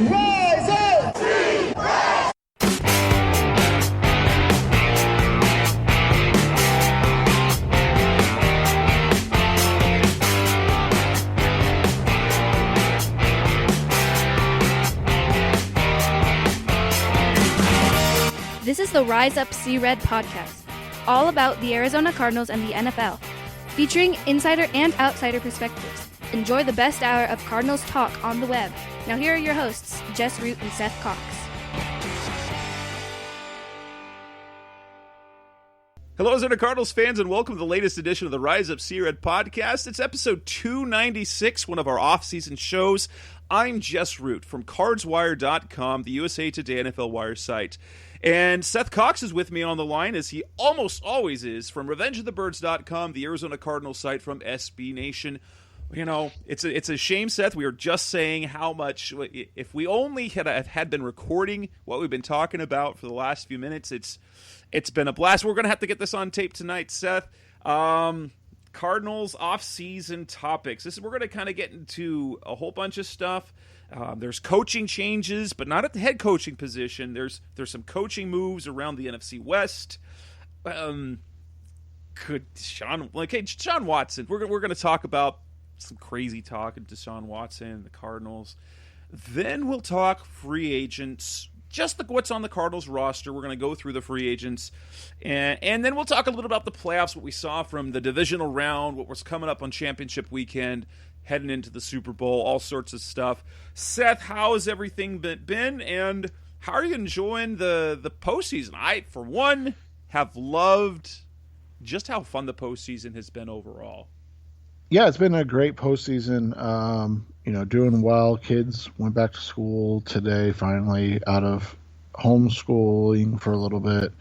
Rise up! This is the Rise Up See Red podcast, all about the Arizona Cardinals and the NFL, featuring insider and outsider perspectives. Enjoy the best hour of Cardinals talk on the web. Now here are your hosts, Jess Root and Seth Cox. Hello, Arizona Cardinals fans, and welcome to the latest edition of the Rise Up See Red podcast. It's episode 296, one of our off-season shows. I'm Jess Root from CardsWire.com, the USA Today NFL Wire site. And Seth Cox is with me on the line, as he almost always is, from RevengeOfTheBirds.com, the Arizona Cardinals site from SB Nation. You know, it's a shame, Seth. We were just saying how much, if we only had been recording what we've been talking about for the last few minutes, it's been a blast. We're going to have to get this on tape tonight, Seth. Cardinals off-season topics. We're going to kind of get into a whole bunch of stuff. There's coaching changes, but not at the head coaching position. There's some coaching moves around the NFC West. Deshaun Watson. We're going to talk about some crazy talk of Deshaun Watson, the Cardinals. Then we'll talk free agents, just what's on the Cardinals roster. We're going to go through the free agents. And then we'll talk a little about the playoffs, what we saw from the divisional round, what was coming up on championship weekend, heading into the Super Bowl, all sorts of stuff. Seth, how has everything been, and how are you enjoying the postseason? I, for one, have loved just how fun the postseason has been overall. Yeah, it's been a great postseason. Doing well. Kids went back to school today, finally out of homeschooling for a little bit.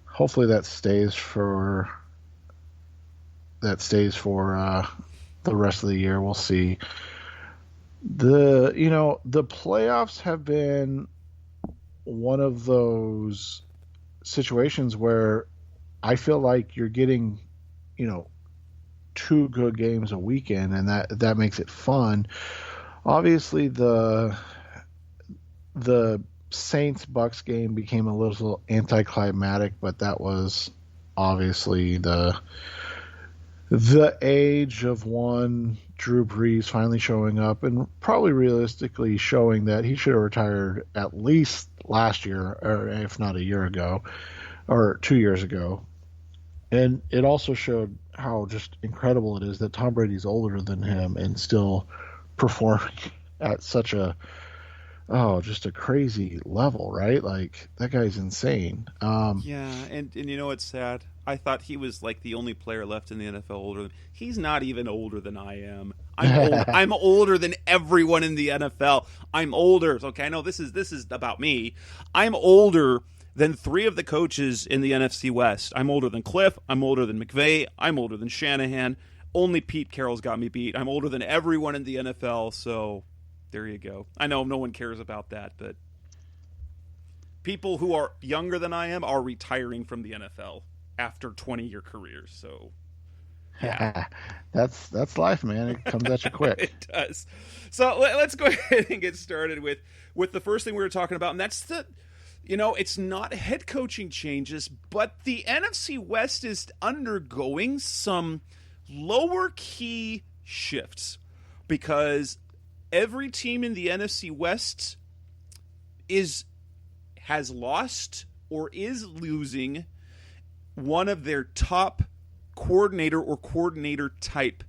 Hopefully that stays for the rest of the year. We'll see. The playoffs have been one of those situations where I feel like you're getting, two good games a weekend, and that makes it fun. Obviously, the Saints-Bucks game became a little anticlimactic, but that was obviously the age of one Drew Brees finally showing up and probably realistically showing that he should have retired at least last year, or if not a year ago, or 2 years ago. And it also showed how just incredible it is that Tom Brady's older than him and still performing at such just a crazy level, right? Like, that guy's insane. Yeah, and it's sad. I thought he was like the only player left in the NFL older than. He's not even older than I am. I'm older than everyone in the NFL. I'm older. Okay, I know this is about me. I'm older than three of the coaches in the NFC West. I'm older than Cliff. I'm older than McVay. I'm older than Shanahan. Only Pete Carroll's got me beat. I'm older than everyone in the NFL, so there you go. I know no one cares about that, but people who are younger than I am are retiring from the NFL after 20-year careers, so yeah. That's life, man. It comes at you quick. It does. So let's go ahead and get started with the first thing we were talking about, and that's it's not head coaching changes, but the NFC West is undergoing some lower key shifts because every team in the NFC West has lost or is losing one of their top coordinator or coordinator type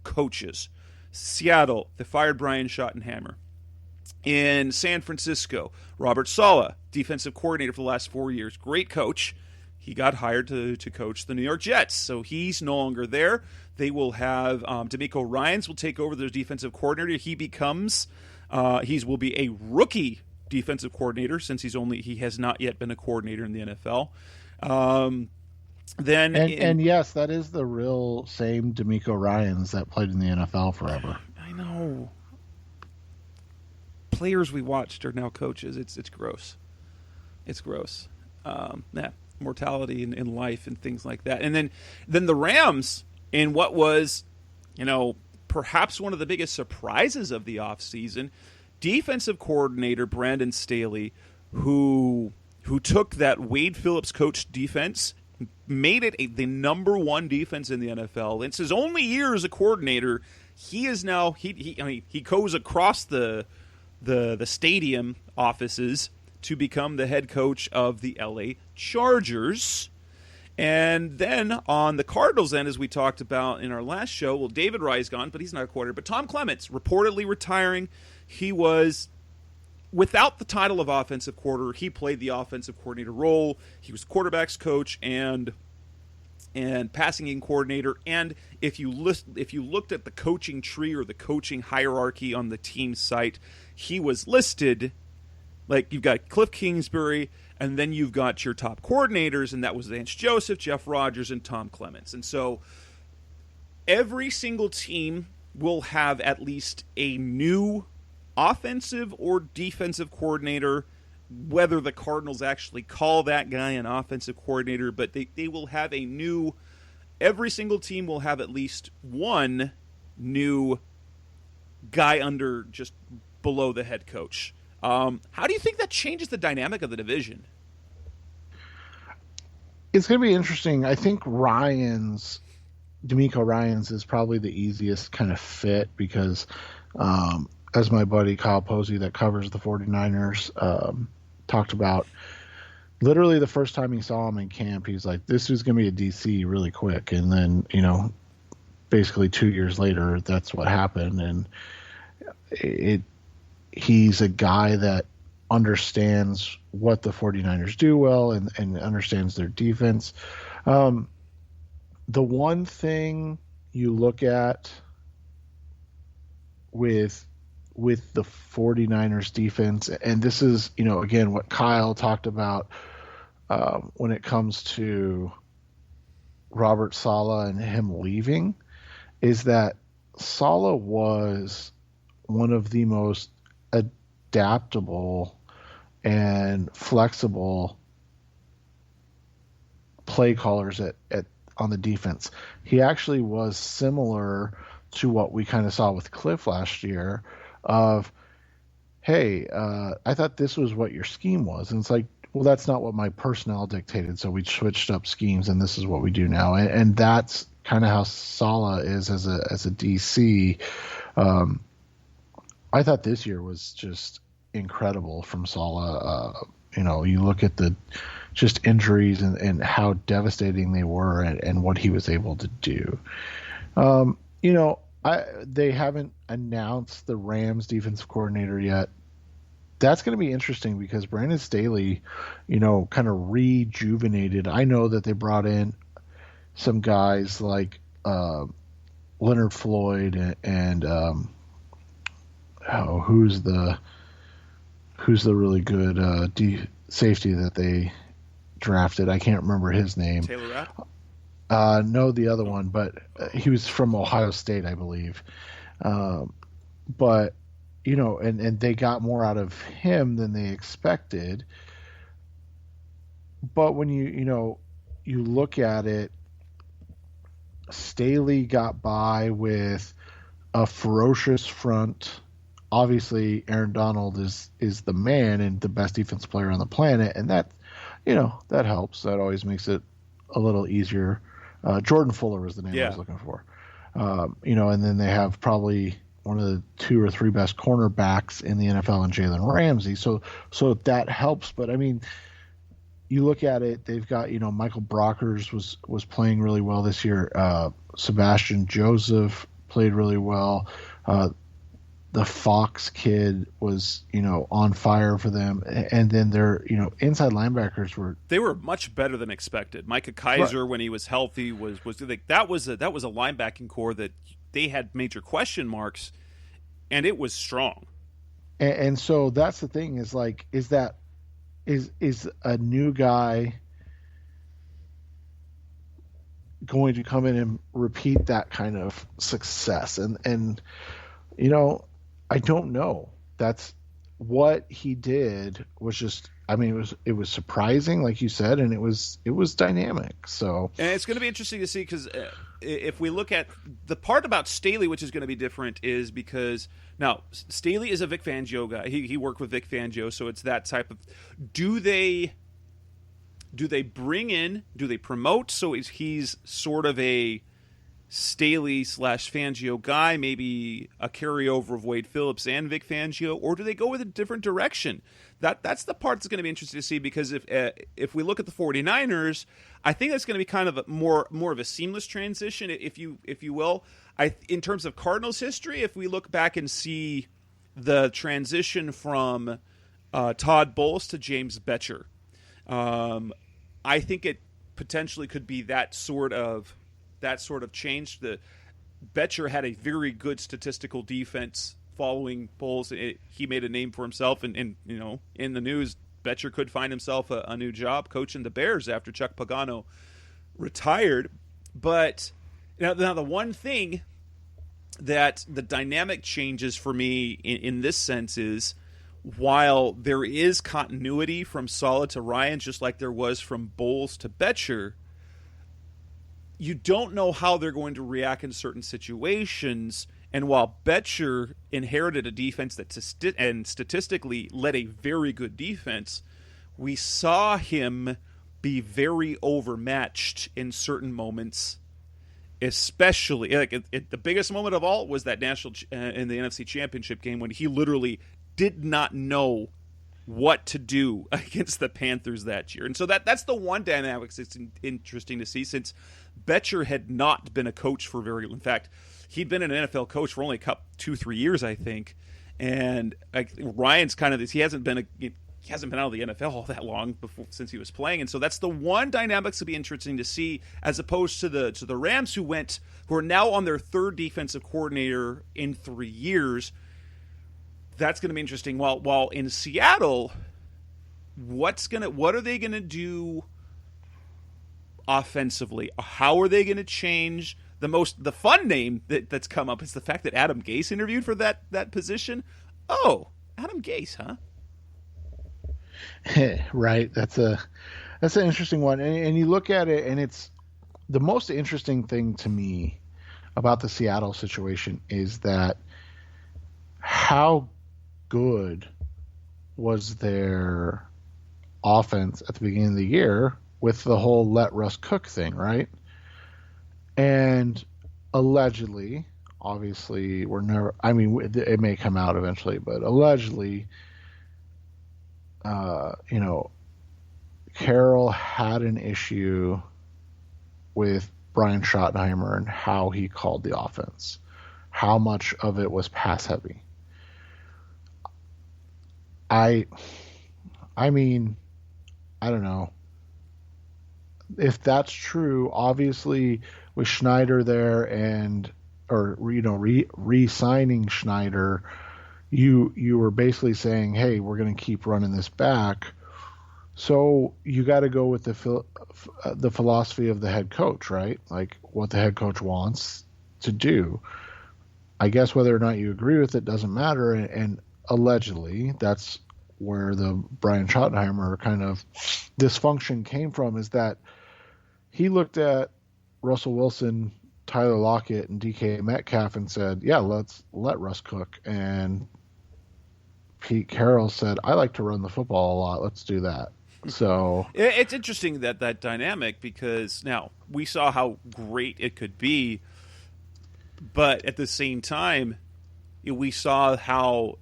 coaches. Seattle, they fired Brian Schottenheimer. In San Francisco, Robert Saleh, defensive coordinator for the last 4 years. Great coach. He got hired to coach the New York Jets, so he's no longer there. They will have D'Amico Ryans will take over their defensive coordinator. He will be a rookie defensive coordinator since he has not yet been a coordinator in the NFL. Yes, that is the real same D'Amico Ryans that played in the NFL forever. I know. Players we watched are now coaches. It's gross. It's gross. Mortality in life and things like that. And then the Rams, in what was, perhaps one of the biggest surprises of the offseason, defensive coordinator Brandon Staley, who took that Wade Phillips coached defense, made it the number one defense in the NFL. It's his only year as a coordinator. He is now he goes across the stadium offices to become the head coach of the LA Chargers. And then on the Cardinals end, as we talked about in our last show, well, David Rye's gone, but he's not a coordinator. But Tom Clements reportedly retiring. He was, without the title of offensive coordinator, he played the offensive coordinator role. He was quarterback's coach and passing game coordinator. And if you looked at the coaching tree or the coaching hierarchy on the team site, he was listed, like you've got Cliff Kingsbury, and then you've got your top coordinators, and that was Vance Joseph, Jeff Rodgers, and Tom Clements. And so every single team will have at least a new offensive or defensive coordinator, whether the Cardinals actually call that guy an offensive coordinator, but they will have every single team will have at least one new guy under just below the head coach. How do you think that changes the dynamic of the division? It's going to be interesting. I think DeMeco Ryans is probably the easiest kind of fit because, as my buddy Kyle Posey that covers the 49ers talked about, literally the first time he saw him in camp, he's like, this is going to be a DC really quick. And then, basically 2 years later, that's what happened. And he's a guy that understands what the 49ers do well and understands their defense. The one thing you look at with the 49ers defense, and this is, again, what Kyle talked about when it comes to Robert Saleh and him leaving, is that Saleh was one of the most adaptable and flexible play callers on the defense. He actually was similar to what we kind of saw with Cliff last year of, hey, I thought this was what your scheme was. And it's like, well, that's not what my personnel dictated. So we switched up schemes and this is what we do now. And that's kind of how Saleh is as a DC. I thought this year was just incredible from Saleh. You look at the just injuries and how devastating they were and what he was able to do. They haven't announced the Rams defensive coordinator yet. That's going to be interesting because Brandon Staley, kind of rejuvenated. I know that they brought in some guys like Leonard Floyd and who's the really good safety that they drafted? I can't remember his name. Taylor Rapp? No, the other one, but he was from Ohio State, I believe. But and they got more out of him than they expected. But when you look at it, Staley got by with a ferocious front. Obviously, Aaron Donald is the man and the best defense player on the planet, and that that helps. That always makes it a little easier. Jordan Fuller was the name I was looking for. And then they have probably one of the 2 or 3 best cornerbacks in the NFL in Jalen Ramsey. So that helps. But I mean, you look at it, they've got, Michael Brockers was playing really well this year. Sebastian Joseph played really well. The Fox kid was, on fire for them. And then their, inside linebackers they were much better than expected. Micah Kaiser, right, when he was healthy, was like, that was a linebacking core that they had major question marks, and it was strong. And so that's the thing is like, is a new guy going to come in and repeat that kind of success? And I don't know. That's what he did was just, I mean, it was surprising, like you said, and it was dynamic. So, and it's going to be interesting to see because if we look at the part about Staley, which is going to be different, is because now Staley is a Vic Fangio guy. He worked with Vic Fangio, so it's that type of. Do they bring in? Do they promote? So he's sort of a Staley/Fangio guy, maybe a carryover of Wade Phillips and Vic Fangio, or do they go with a different direction? That's the part that's going to be interesting to see, because if we look at the 49ers, I think that's going to be kind of more of a seamless transition, if you will. In terms of Cardinals history, if we look back and see the transition from Todd Bowles to James Bettcher, I think it potentially could be that sort of change. The Bettcher had a very good statistical defense following Bowles. He made a name for himself, and in the news, Bettcher could find himself a new job coaching the Bears after Chuck Pagano retired. But now the one thing that the dynamic changes for me in this sense is, while there is continuity from Saleh to Ryan, just like there was from Bowles to Bettcher, you don't know how they're going to react in certain situations. And while Bettcher inherited a defense that statistically led a very good defense, we saw him be very overmatched in certain moments. Especially, the biggest moment of all was that national in the NFC Championship game, when he literally did not know what to do against the Panthers that year. And so that's the one dynamic that's interesting to see, since Bettcher had not been a coach for very long. In fact, he'd been an NFL coach for only 2-3 years, I think. And Ryan's kind of this. He hasn't been out of the NFL all that long since he was playing, and so that's the one dynamic to be interesting to see, as opposed to the Rams, who are now on their third defensive coordinator in 3 years. That's going to be interesting. While in Seattle, what are they going to do offensively? How are they going to change? The fun name that's come up is the fact that Adam Gase interviewed for that position. Oh, Adam Gase, huh? Right. That's an interesting one. And you look at it, and it's the most interesting thing to me about the Seattle situation is that how good was their offense at the beginning of the year with the whole let Russ cook thing, right? And allegedly, obviously, it may come out eventually, but allegedly, Carroll had an issue with Brian Schottenheimer and how he called the offense, how much of it was pass heavy. I don't know if that's true. Obviously, with Schneider there re-signing Schneider, you were basically saying, hey, we're going to keep running this back. So you got to go with the philosophy of the head coach, right? Like what the head coach wants to do. I guess whether or not you agree with it doesn't matter. And allegedly, that's where the Brian Schottenheimer kind of dysfunction came from, is that he looked at Russell Wilson, Tyler Lockett, and DK Metcalf and said, yeah, let's let Russ cook. And Pete Carroll said, I like to run the football a lot. Let's do that. So it's interesting that dynamic, because now we saw how great it could be, but at the same time, we saw how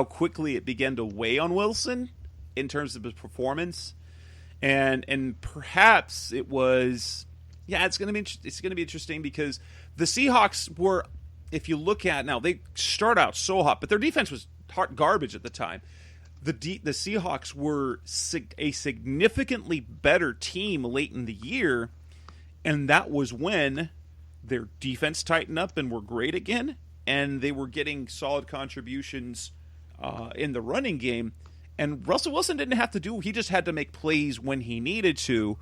quickly it began to weigh on Wilson in terms of his performance, and perhaps it was, it's going to be interesting, because the Seahawks were, if you look at now, they start out so hot, but their defense was hot garbage at the time. The Seahawks were a significantly better team late in the year, and that was when their defense tightened up and were great again, and they were getting solid contributions in the running game. And Russell Wilson didn't have to he just had to make plays when he needed to.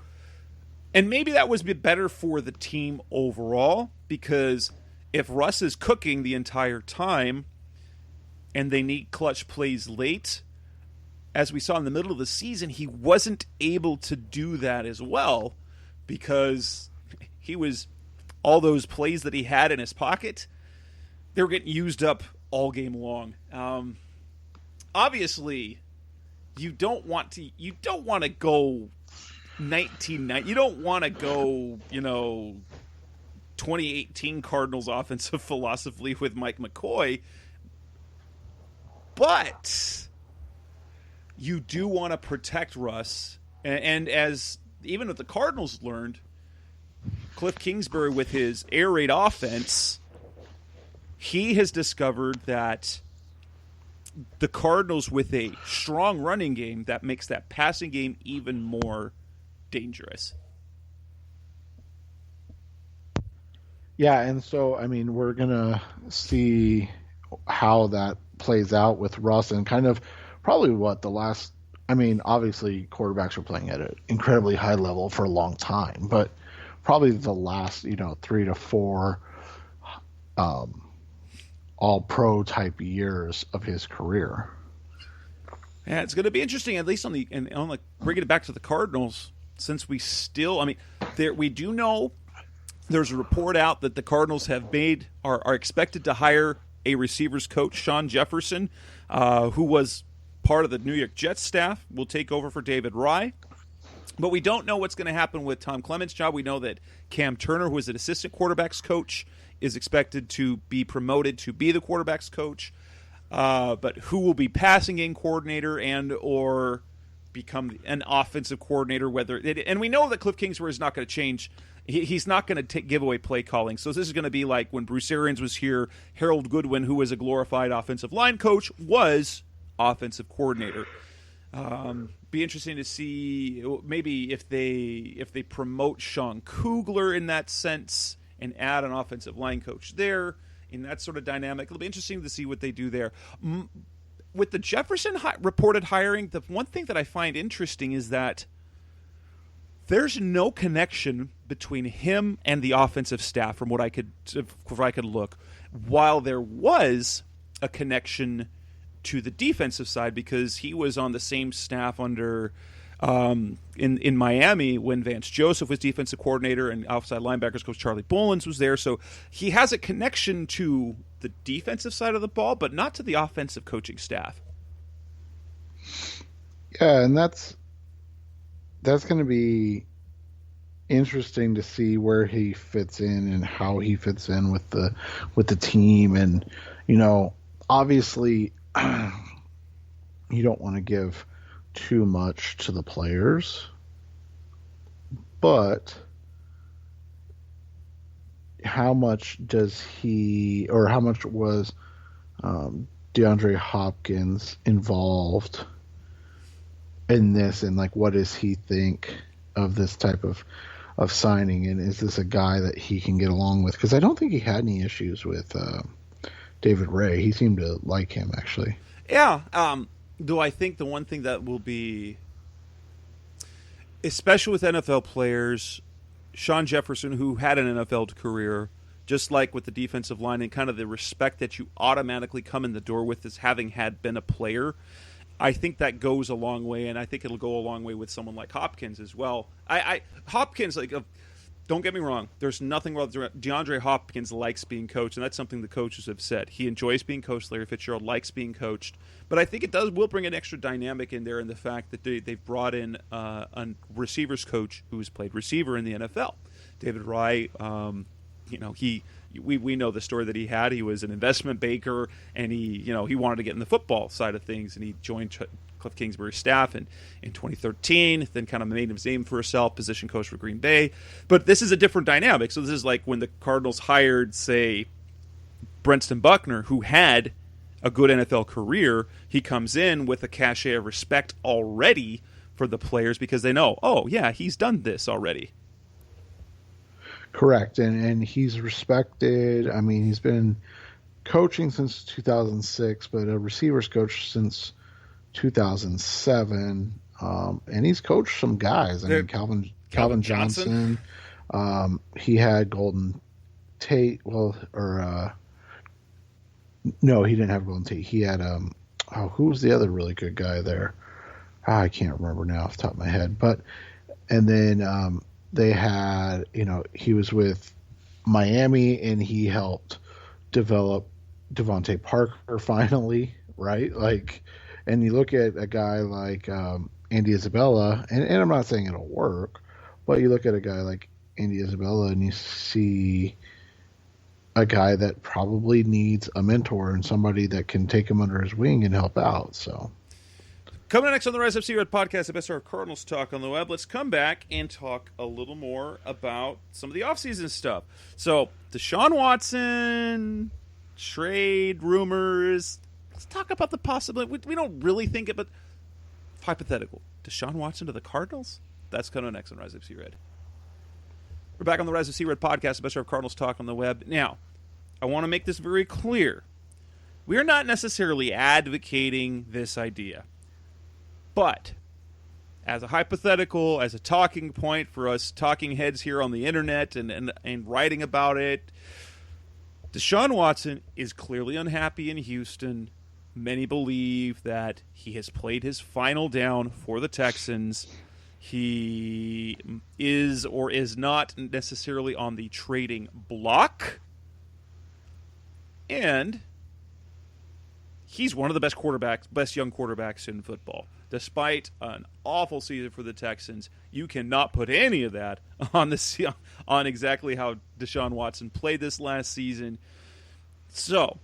And maybe that was better for the team overall, because if Russ is cooking the entire time and they need clutch plays late, as we saw in the middle of the season, he wasn't able to do that as well, because he was all those plays that he had in his pocket, they were getting used up all game long. Obviously, you don't want to go 1990. You don't want to go, 2018 Cardinals offensive philosophy with Mike McCoy, but you do want to protect Russ. And as even what the Cardinals learned, Cliff Kingsbury with his air raid offense, he has discovered that the Cardinals with a strong running game, that makes that passing game even more dangerous. Yeah, and so, we're going to see how that plays out with Russ and kind of probably what the last, obviously quarterbacks are playing at an incredibly high level for a long time, but probably the last, 3 to 4 all-pro type years of his career. Yeah, it's going to be interesting, at least on bringing it back to the Cardinals, since we still, we do know there's a report out that the Cardinals are expected to hire a receivers coach, Sean Jefferson, who was part of the New York Jets staff, will take over for David Rye. But we don't know what's going to happen with Tom Clement's job. We know that Cam Turner, who is an assistant quarterbacks coach, is expected to be promoted to be the quarterbacks coach. But who will be passing game coordinator and or become an offensive coordinator? And we know that Cliff Kingsbury is not going to change. He's not going to give away play calling. So this is going to be like when Bruce Arians was here, Harold Goodwin, who was a glorified offensive line coach, was offensive coordinator. Be interesting to see maybe if they promote Sean Kugler in that sense and add an offensive line coach there in that sort of dynamic. It'll be interesting to see what they do there. With the Jefferson reported hiring, the one thing that I find interesting is that there's no connection between him and the offensive staff from what I could look, while there was a connection to the defensive side because he was on the same staff under in Miami when Vance Joseph was defensive coordinator and outside linebackers coach Charlie Bullens was there. So he has a connection to the defensive side of the ball, but not to the offensive coaching staff. Yeah, and that's going to be interesting to see where he fits in and how he fits in with the team. And obviously you don't want to give too much to the players, but how much was DeAndre Hopkins involved in this, and what does he think of this type of signing, and is this a guy that he can get along with? Because I don't think he had any issues with David Ray. He seemed to like him, actually. Yeah. Though I think the one thing that will be, especially with NFL players, Sean Jefferson, who had an NFL career, just like with the defensive line, and kind of the respect that you automatically come in the door with as having been a player, I think that goes a long way, and I think it'll go a long way with someone like Hopkins as well. Hopkins, don't get me wrong, there's nothing wrong with DeAndre Hopkins likes being coached, and that's something the coaches have said. He enjoys being coached. Larry Fitzgerald likes being coached. But I think will bring an extra dynamic in there in the fact that they've brought in a receivers coach who's played receiver in the NFL. David Rye, we know the story that he had. He was an investment banker, and he wanted to get in the football side of things, and he joined Cliff Kingsbury's staff in 2013, then kind of made his name for himself, position coach for Green Bay. But this is a different dynamic. So this is like when the Cardinals hired, say, Brenston Buckner, who had a good NFL career. He comes in with a cachet of respect already for the players because they know, oh, yeah, he's done this already. Correct, and he's respected. He's been coaching since 2006, but a receivers coach since 2007, and he's coached some guys. Calvin Johnson. He had Golden Tate. No, he didn't have Golden Tate. He had who was the other really good guy there? I can't remember now off the top of my head. But and then they had he was with Miami, and he helped develop Devontae Parker finally, right? Like, and you look at a guy like Andy Isabella, and I'm not saying it'll work, but you look at a guy like Andy Isabella, and you see a guy that probably needs a mentor and somebody that can take him under his wing and help out. So, coming next on the Rise Up C-Red podcast, the best of our Cardinals talk on the web. Let's come back and talk a little more about some of the offseason stuff. So, Deshaun Watson, trade rumors. Let's talk about the possibility. We don't really think it, but hypothetical. Deshaun Watson to the Cardinals? That's coming next on Rise Up C-Red. We're back on the Rise of C-Red podcast, the best of our Cardinals talk on the web. Now, I want to make this very clear. We are not necessarily advocating this idea. But, as a hypothetical, as a talking point for us talking heads here on the internet and writing about it, Deshaun Watson is clearly unhappy in Houston. Many believe that he has played his final down for the Texans. He is or is not necessarily on the trading block. And he's one of the best young quarterbacks in football. Despite an awful season for the Texans, you cannot put any of that on exactly how Deshaun Watson played this last season. So,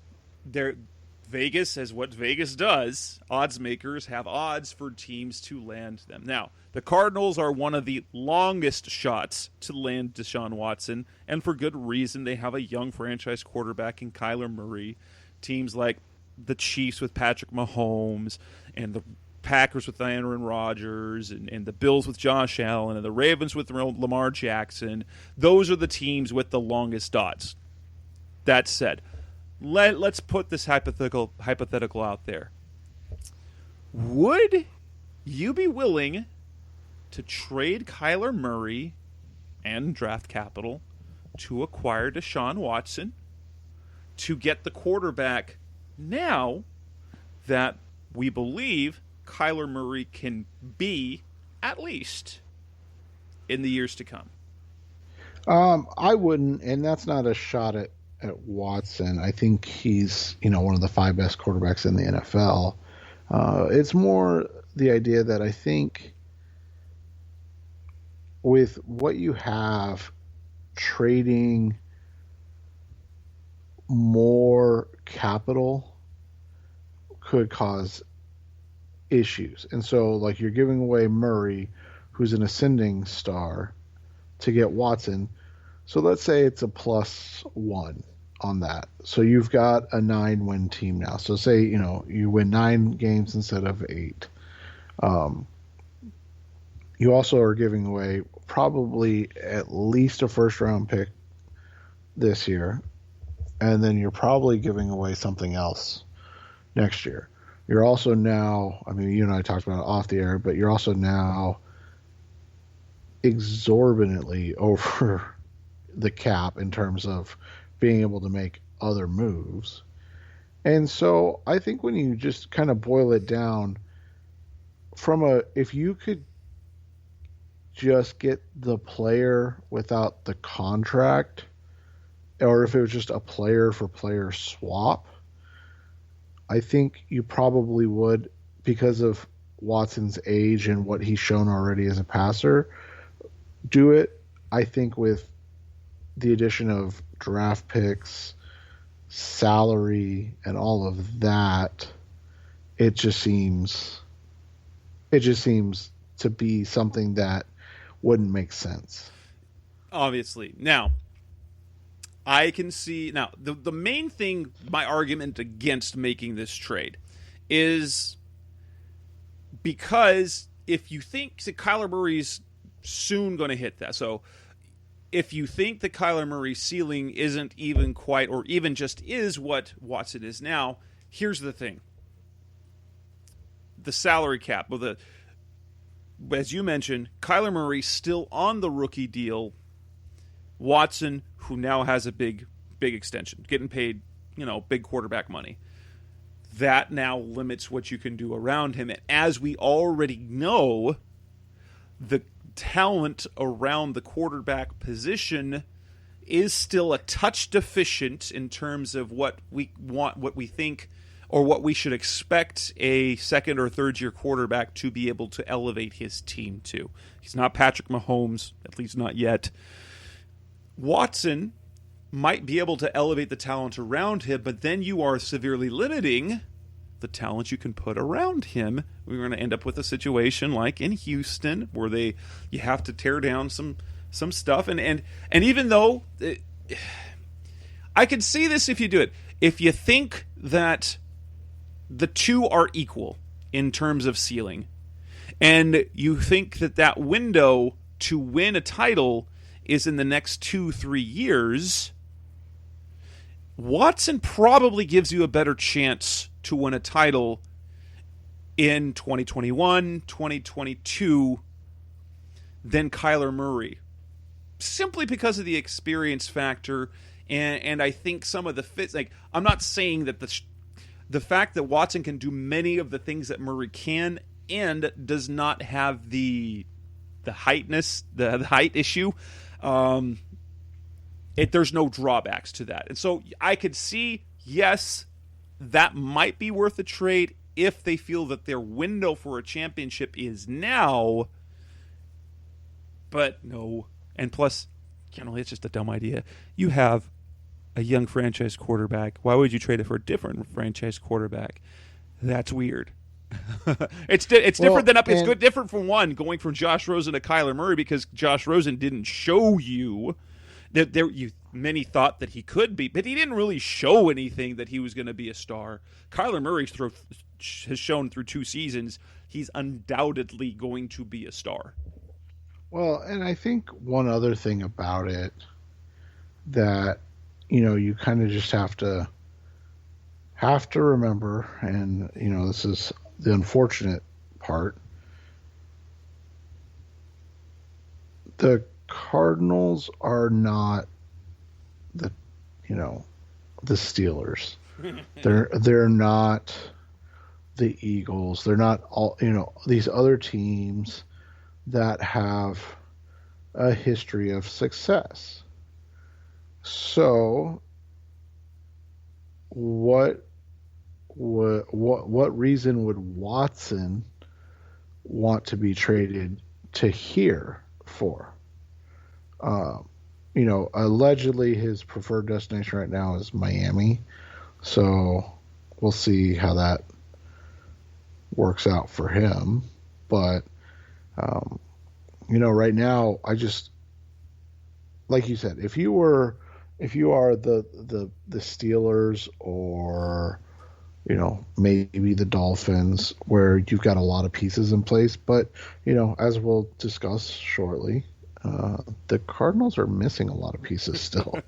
Vegas, as what Vegas does, odds makers have odds for teams to land them. Now, the Cardinals are one of the longest shots to land Deshaun Watson, and for good reason. They have a young franchise quarterback in Kyler Murray. Teams like the Chiefs with Patrick Mahomes, and the Packers with Aaron Rodgers, and the Bills with Josh Allen, and the Ravens with Lamar Jackson. Those are the teams with the longest odds. That said, let's put this hypothetical out there. Would you be willing to trade Kyler Murray and draft capital to acquire Deshaun Watson to get the quarterback now that we believe Kyler Murray can be, at least in the years to come? I wouldn't, and that's not a shot at Watson. I think he's, one of the 5 best quarterbacks in the NFL. It's more the idea that I think with what you have, trading more capital could cause issues. And so, like, you're giving away Murray, who's an ascending star, to get Watson. So let's say it's a +1 on that. So you've got a 9-win team now. So say, you win 9 games instead of 8. You also are giving away probably at least a first-round pick this year, and then you're probably giving away something else next year. You're also now, you and I talked about it off the air, but you're also now exorbitantly over the cap in terms of being able to make other moves. And so I think when you just kind of boil it down if you could just get the player without the contract, or if it was just a player for player swap, I think you probably would, because of Watson's age and what he's shown already as a passer, do it. I think with the addition of draft picks, salary, and all of that, it just seems to be something that wouldn't make sense. Obviously. Now, I can see... Now, the main thing, my argument against making this trade is because if you think that Kyler Murray's soon going to hit that, so if you think that Kyler Murray's ceiling isn't even quite, or even just is what Watson is now, here's the thing. The salary cap, as you mentioned, Kyler Murray still on the rookie deal. Watson, who now has a big extension, getting paid, big quarterback money. That now limits what you can do around him. And as we already know, the talent around the quarterback position is still a touch deficient in terms of what we want, what we think, or what we should expect a second or third year quarterback to be able to elevate his team to. He's not Patrick Mahomes, at least not yet. Watson might be able to elevate the talent around him, but then you are severely limiting the talent you can put around him. We're going to end up with a situation like in Houston where you have to tear down some stuff, and even though I could see this if you do it, if you think that the two are equal in terms of ceiling, and you think that window to win a title is in the next 2-3 years, Watson probably gives you a better chance to win a title in 2021, 2022 than Kyler Murray. Simply because of the experience factor, and I think some of the fits. Like, I'm not saying that the fact that Watson can do many of the things that Murray can and does not have the height issue. There's no drawbacks to that, and so I could see, yes, that might be worth a trade if they feel that their window for a championship is now. But no. And plus, it's just a dumb idea. You have a young franchise quarterback. Why would you trade it for a different franchise quarterback? That's weird. It's different than it's good different from one going from Josh Rosen to Kyler Murray, because Josh Rosen didn't show you that many thought that he could be, but he didn't really show anything that he was going to be a star. Kyler Murray has shown through 2 seasons he's undoubtedly going to be a star. Well, and I think one other thing about it that, you kind of just have to remember, and, this is the unfortunate part. The Cardinals are not the Steelers. They're not the Eagles. They're not all, these other teams that have a history of success. So what reason would Watson want to be traded to here for? Allegedly his preferred destination right now is Miami. So we'll see how that works out for him. But, right now, I just, like you said, if you are the Steelers or, maybe the Dolphins, where you've got a lot of pieces in place, but, as we'll discuss shortly, the Cardinals are missing a lot of pieces still.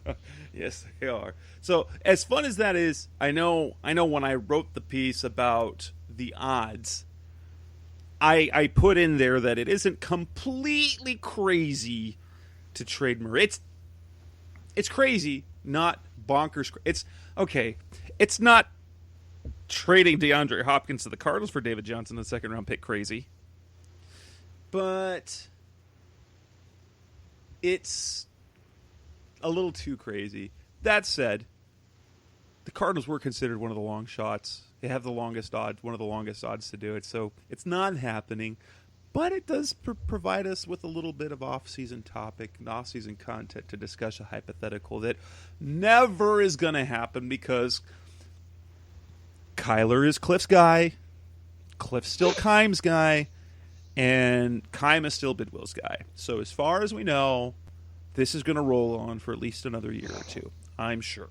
Yes, they are. So as fun as that is, I know when I wrote the piece about the odds, I put in there that it isn't completely crazy to trade Murray. It's crazy, not bonkers. It's okay. It's not trading DeAndre Hopkins to the Cardinals for David Johnson, the 2nd-round pick, crazy. But it's a little too crazy. That said, the Cardinals were considered one of the long shots. They have the longest odds, one of the longest odds to do it. So it's not happening, but it does provide us with a little bit of off-season topic, off-season content to discuss a hypothetical that never is going to happen, because Kyler is Cliff's guy, Cliff's still Keim's guy, and Keim is still Bidwill's guy. So as far as we know, this is going to roll on for at least another year or two, I'm sure.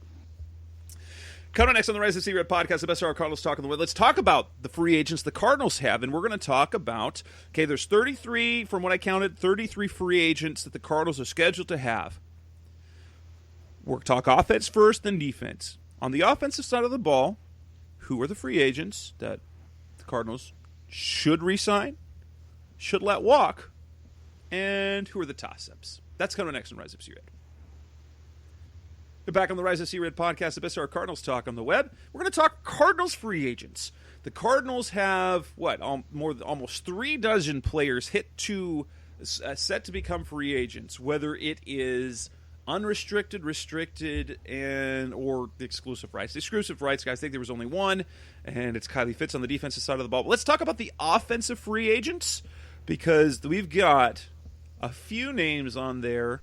Coming up next on the Rise of C-Red podcast, the best of our Cardinals talk on the way. Let's talk about the free agents the Cardinals have, and we're going to talk about, there's 33, from what I counted, 33 free agents that the Cardinals are scheduled to have. We'll talk offense first, then defense. On the offensive side of the ball, who are the free agents that the Cardinals should re-sign, should let walk, and who are the toss-ups? That's coming next on Rise of C-Red. We're back on the Rise of C-Red podcast, the best of our Cardinals talk on the web. We're going to talk Cardinals free agents. The Cardinals have, almost 3 dozen players set to become free agents, whether it is unrestricted, restricted, and or the exclusive rights. The exclusive rights, guys, I think there was only one, and it's Kylie Fitz on the defensive side of the ball. But let's talk about the offensive free agents, because we've got a few names on there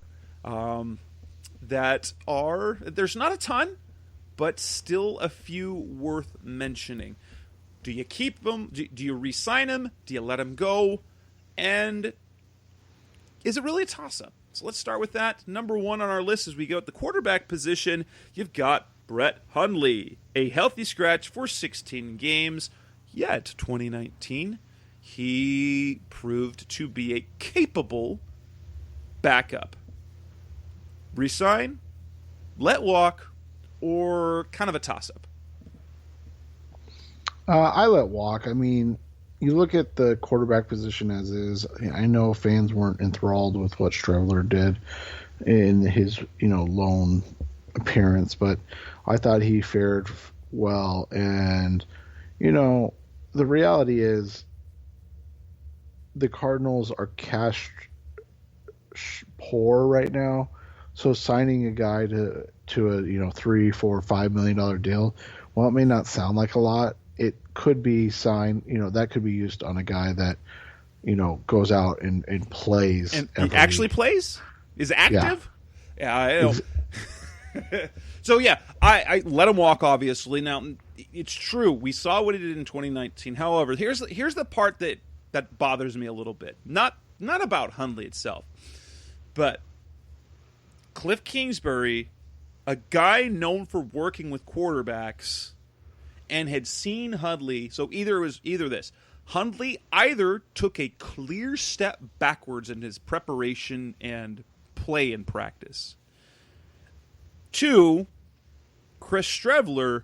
that are, there's not a ton, but still a few worth mentioning. Do you keep them? Do you re-sign them? Do you let them go? And is it really a toss-up? So let's start with that. Number one on our list as we go at the quarterback position, you've got Brett Hundley, a healthy scratch for 16 games. Yet, 2019, he proved to be a capable backup. Resign, let walk, or kind of a toss-up? I let walk. I mean, you look at the quarterback position as is. I know fans weren't enthralled with what Streveler did in his, lone appearance, but I thought he fared well. And, the reality is the Cardinals are cash poor right now. So signing a guy to a, $3, $4, $5 million deal, while it may not sound like a lot, it could be signed, that could be used on a guy that, goes out and plays. And he actually plays? Is active? Yeah, I know. So, yeah, I let him walk, obviously. Now, it's true. We saw what he did in 2019. However, here's the part that bothers me a little bit. Not about Hundley itself, but Cliff Kingsbury, a guy known for working with quarterbacks, and had seen Hundley. So either this. Hundley either took a clear step backwards in his preparation and play in practice. 2, Chris Streveler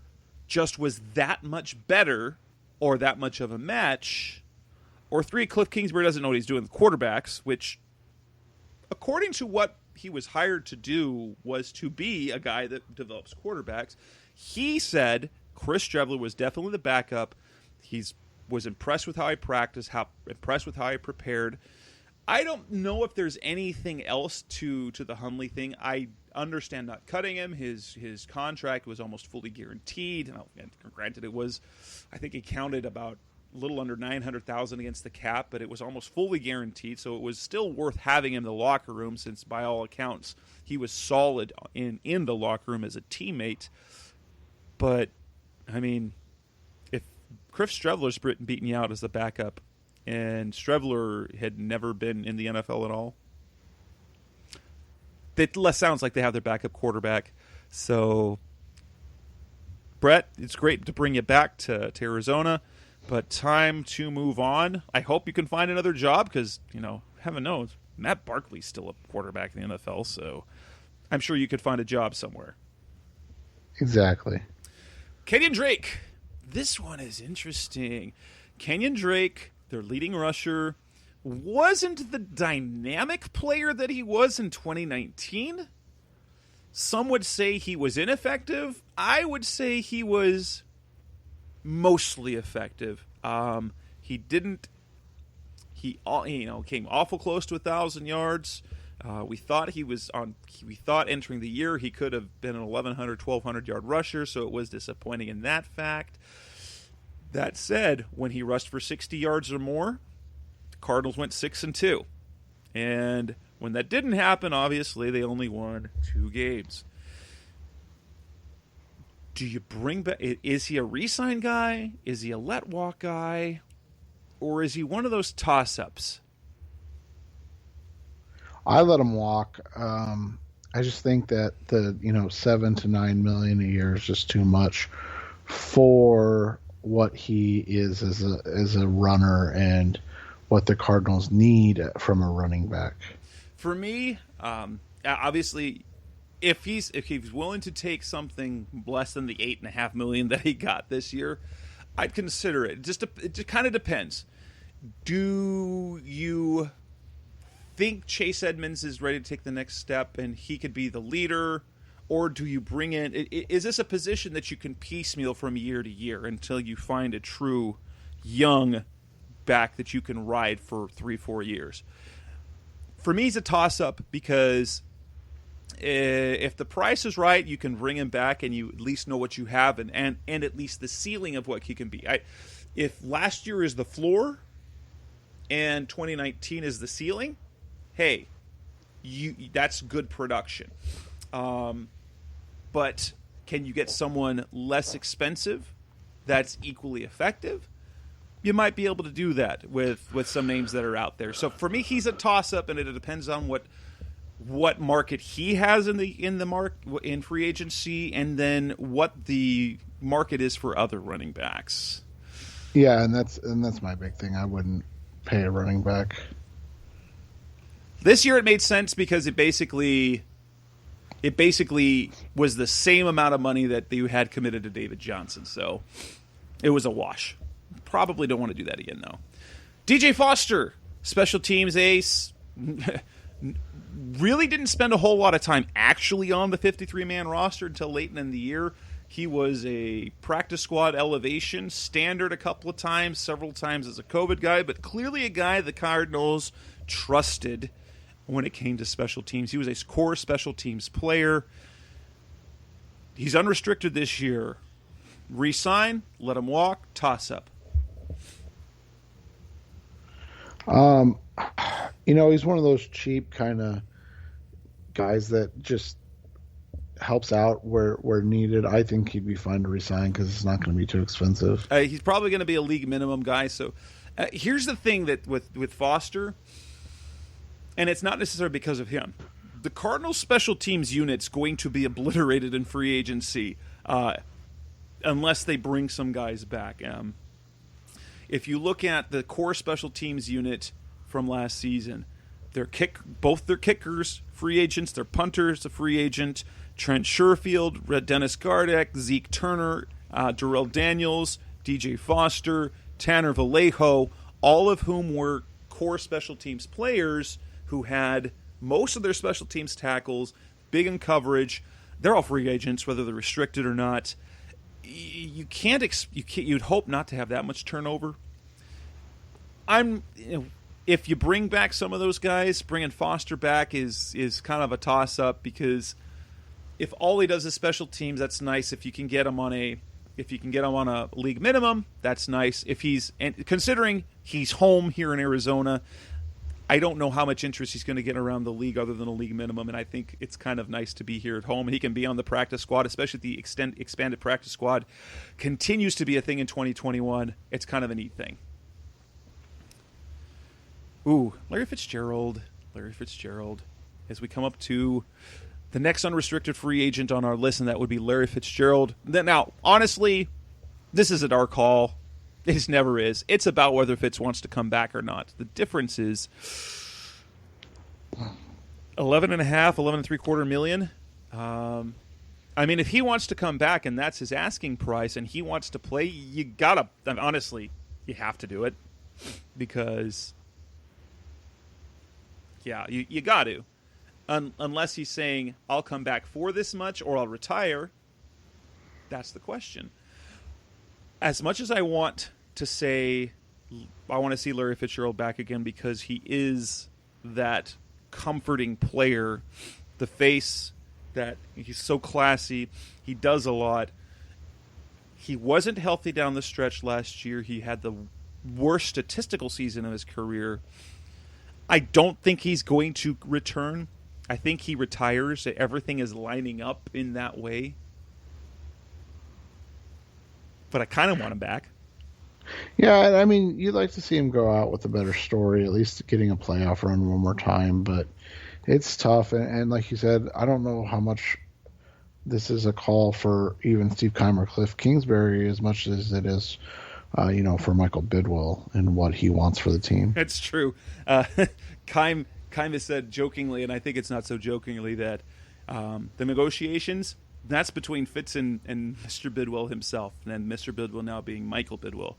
just was that much better or that much of a match. Or 3, Cliff Kingsbury doesn't know what he's doing with quarterbacks, which, according to what he was hired to do, was to be a guy that develops quarterbacks. He said Chris Streveler was definitely the backup. He was impressed with how he practiced, impressed with how he prepared. I don't know if there's anything else to the Hundley thing. I understand not cutting him. His contract was almost fully guaranteed. And granted, it was, I think he counted about a little under $900,000 against the cap, but it was almost fully guaranteed, so it was still worth having him in the locker room, since by all accounts he was solid in the locker room as a teammate. But I mean, if Chris Streveler's beating you out as the backup, and Streveler had never been in the NFL at all, it less sounds like they have their backup quarterback. So, Brett, it's great to bring you back to Arizona, but time to move on. I hope you can find another job because, heaven knows, Matt Barkley's still a quarterback in the NFL, so I'm sure you could find a job somewhere. Exactly. Kenyon Drake. This one is interesting. Kenyon Drake, their leading rusher, wasn't the dynamic player that he was in 2019. Some would say he was ineffective. I would say he was mostly effective. He came awful close to 1,000 yards. We thought entering the year he could have been an 1,100, 1,200 yard rusher, so it was disappointing in that fact. That said, when he rushed for 60 yards or more, the Cardinals went 6-2. And when that didn't happen, obviously, they only won 2 games. Do you bring back... Is he a re-sign guy? Is he a let-walk guy? Or is he one of those toss-ups? I let him walk. I just think that the $7 to $9 million a year is just too much for what he is as a runner and what the Cardinals need from a running back. For me, obviously, if he's willing to take something less than the $8.5 million that he got this year, I'd consider it. It just kind of depends. Do you think Chase Edmonds is ready to take the next step and he could be the leader? Or do you bring in... Is this a position that you can piecemeal from year to year until you find a true young back that you can ride for 3-4 years? For me, it's a toss-up because If the price is right, you can bring him back, and you at least know what you have, and at least the ceiling of what he can be. If last year is the floor, and 2019 is the ceiling, hey, that's good production. But can you get someone less expensive that's equally effective? You might be able to do that with some names that are out there. So for me, he's a toss-up, and it depends on what market he has in free agency, and then what the market is for other running backs. Yeah, and that's my big thing. I wouldn't pay a running back. This year it made sense because it basically was the same amount of money that you had committed to David Johnson. So it was a wash. Probably don't want to do that again, though. DJ Foster, special teams ace, really didn't spend a whole lot of time actually on the 53-man roster until late in the year. He was a practice squad elevation, standard a couple of times, several times as a COVID guy, but clearly a guy the Cardinals trusted when it came to special teams. He was a core special teams player. He's unrestricted this year. Resign, let him walk, toss up. He's one of those cheap kind of guys that just helps out where needed. I think he'd be fine to resign because it's not going to be too expensive. He's probably going to be a league minimum guy. So here's the thing that with Foster, and it's not necessarily because of him. The Cardinals special teams unit's going to be obliterated in free agency unless they bring some guys back. If you look at the core special teams unit from last season, both their kickers, free agents, their punters, a free agent, Trent Sherfield, Dennis Gardeck, Zeke Turner, Darrell Daniels, DJ Foster, Tanner Vallejo, all of whom were core special teams players who had most of their special teams tackles, big in coverage. They're all free agents, whether they're restricted or not. You'd hope not to have that much turnover. If you bring back some of those guys, bringing Foster back is kind of a toss-up, because if all he does is special teams, that's nice. If you can get him on a league minimum, that's nice. Considering he's home here in Arizona, I don't know how much interest he's going to get around the league other than a league minimum, and I think it's kind of nice to be here at home. And he can be on the practice squad, especially the expanded practice squad continues to be a thing in 2021. It's kind of a neat thing. Ooh, Larry Fitzgerald. As we come up to the next unrestricted free agent on our list, and that would be Larry Fitzgerald. Now, honestly, this isn't our call. It never is. It's about whether Fitz wants to come back or not. The difference is $11.75 million. If he wants to come back and that's his asking price and he wants to play, you have to do it, because you got to. Unless he's saying, I'll come back for this much or I'll retire. That's the question. As much as I want to say I want to see Larry Fitzgerald back again because he is that comforting player, the face that he's so classy, he does a lot. He wasn't healthy down the stretch last year. He had the worst statistical season of his career. I don't think he's going to return. I think he retires. Everything is lining up in that way. But I kind of want him back. Yeah, you'd like to see him go out with a better story, at least getting a playoff run one more time, but it's tough. And like you said, I don't know how much this is a call for even Steve Keim or Cliff Kingsbury as much as it is, for Michael Bidwill and what he wants for the team. It's true. Keim has said jokingly, and I think it's not so jokingly, that the negotiations, that's between Fitz and Mr. Bidwill himself, and Mr. Bidwill now being Michael Bidwill.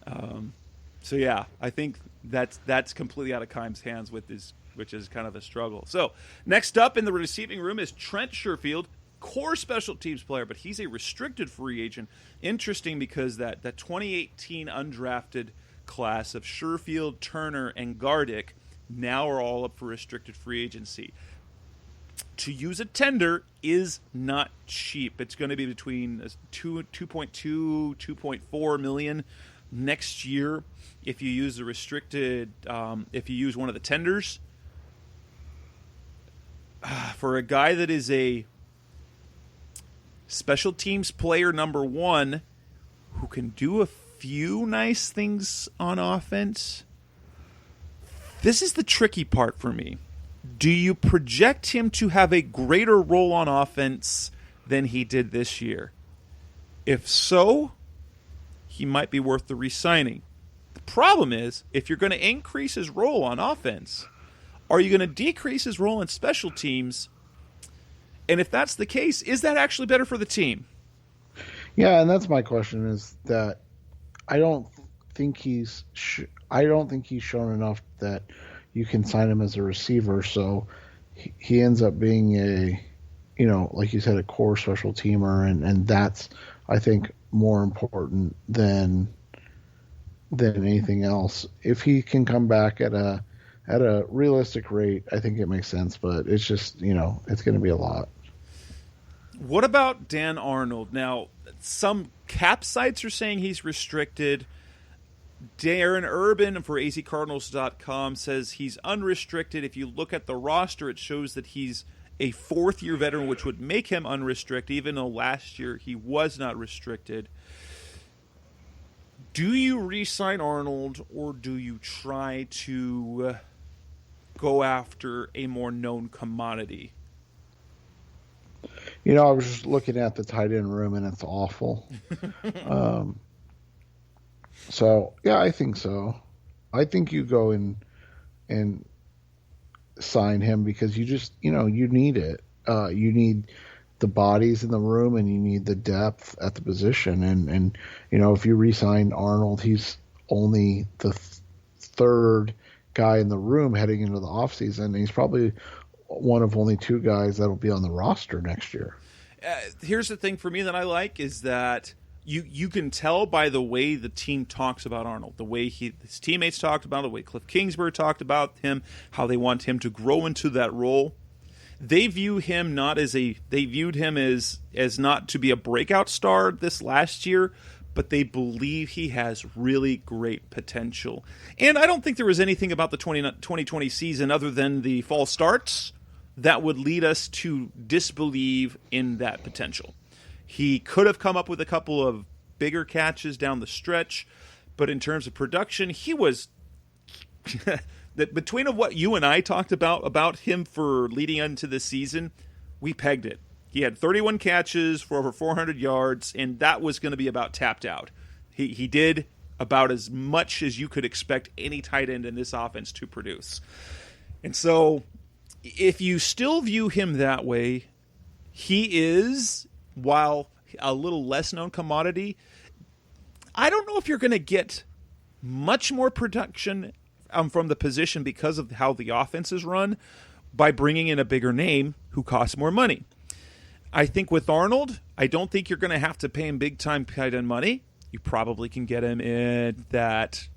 I think that's completely out of Keim's hands, which is kind of a struggle. So next up in the receiving room is Trent Sherfield, core special teams player, but he's a restricted free agent. Interesting because that 2018 undrafted class of Sherfield, Turner, and Gardeck now are all up for restricted free agency. to use a tender is not cheap. It's going to be between 2.2, 2.4 million next year if you use the restricted, if you use one of the tenders. For a guy that is a special teams player number one who can do a few nice things on offense, this is the tricky part for me. Do you project him to have a greater role on offense than he did this year? If so, he might be worth the re-signing. The problem is, if you're going to increase his role on offense, are you going to decrease his role in special teams? And if that's the case, is that actually better for the team? Yeah, and that's my question, is that I don't think he's shown enough that you can sign him as a receiver, so he ends up being a, like you said, a core special teamer, and that's, I think, more important than anything else. If he can come back at a realistic rate, I think it makes sense, but it's just, it's going to be a lot. What about Dan Arnold? Now, some cap sites are saying he's restricted. Darren Urban for azcardinals.com says he's unrestricted. If you look at the roster, it shows that he's a fourth-year veteran, which would make him unrestricted, even though last year he was not restricted. Do you re-sign Arnold, or do you try to go after a more known commodity? I was just looking at the tight end room, and it's awful. So, yeah, I think so. I think you go and sign him because you just, you need it. You need the bodies in the room, and you need the depth at the position. And if you re-sign Arnold, he's only the third guy in the room heading into the offseason. He's probably one of only two guys that'll be on the roster next year. Here's the thing for me that I like is that you can tell by the way the team talks about Arnold, the way his teammates talked about it, the way Cliff Kingsbury talked about him, how they want him to grow into that role. They view him they viewed him as not to be a breakout star this last year, but they believe he has really great potential. And I don't think there was anything about the 2020 season other than the false starts that would lead us to disbelieve in that potential. He could have come up with a couple of bigger catches down the stretch, but in terms of production, he was that between of what you and I talked about him for leading into the season, we pegged it. He had 31 catches for over 400 yards, and that was going to be about tapped out. He did about as much as you could expect any tight end in this offense to produce. And so if you still view him that way, he is, while a little less known commodity, I don't know if you're going to get much more production from the position because of how the offense is run by bringing in a bigger name who costs more money. I think with Arnold, I don't think you're going to have to pay him big-time tight end money. You probably can get him in that,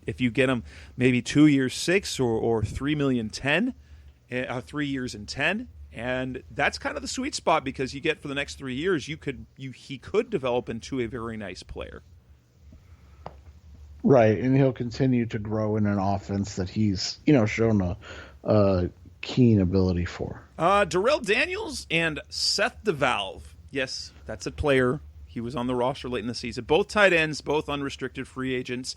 if you get him maybe 2 years, 6 or 3 million, 10, 3 years and 10. And that's kind of the sweet spot because you get for the next 3 years, he could develop into a very nice player. Right, and he'll continue to grow in an offense that he's, shown a keen ability for. Darrell Daniels and Seth DeValve. Yes, that's a player. He was on the roster late in the season. Both tight ends, both unrestricted free agents.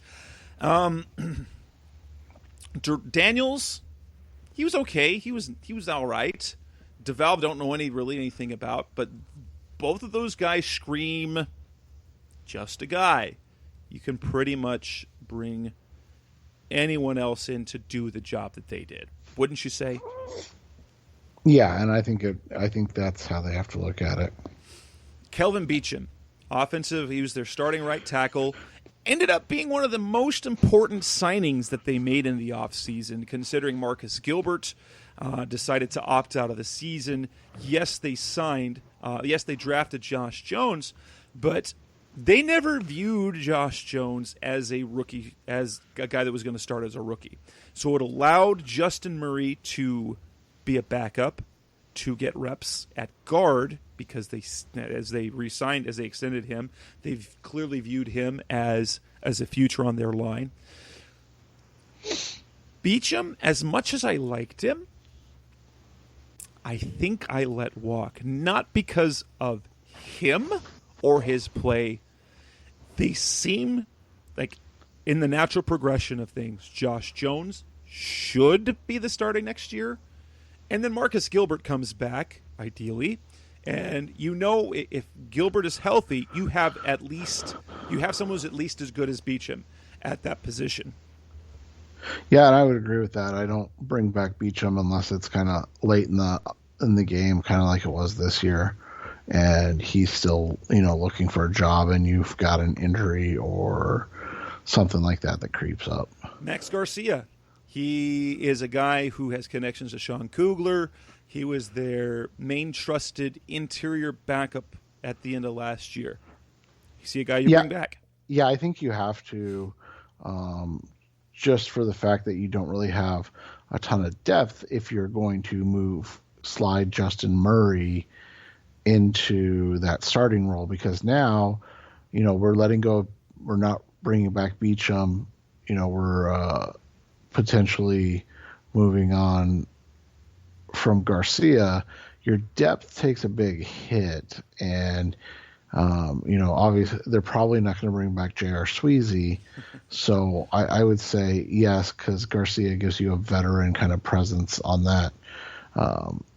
Daniels, he was okay. He was all right. DeValve don't know anything about, but both of those guys scream just a guy. You can pretty much bring anyone else in to do the job that they did. Wouldn't you say? Yeah, and I think that's how they have to look at it. Kelvin Beachum, offensive, he was their starting right tackle. Ended up being one of the most important signings that they made in the offseason, considering Marcus Gilbert decided to opt out of the season. Yes, they drafted Josh Jones, but they never viewed Josh Jones as a rookie, as a guy that was going to start as a rookie. So it allowed Justin Murray to be a backup to get reps at guard because as they extended him, they've clearly viewed him as a future on their line. Beachum, as much as I liked him, I think I let walk. Not because of him or his play. They seem like in the natural progression of things, Josh Jones should be the starting next year. And then Marcus Gilbert comes back, ideally. And if Gilbert is healthy, you have someone who's at least as good as Beachum at that position. Yeah, and I would agree with that. I don't bring back Beachum unless it's kind of late in the game, kind of like it was this year, and he's still looking for a job, and you've got an injury or something like that creeps up. Max Garcia, he is a guy who has connections to Sean Kugler. He was their main trusted interior backup at the end of last year. You see a guy you bring back? Yeah, I think you have to. Just for the fact that you don't really have a ton of depth if you're going to slide Justin Murray into that starting role, because now, we're letting go. We're not bringing back Beachum. We're potentially moving on from Garcia. Your depth takes a big hit, and obviously they're probably not going to bring back J.R. Sweezy. So I would say yes, because Garcia gives you a veteran kind of presence on that,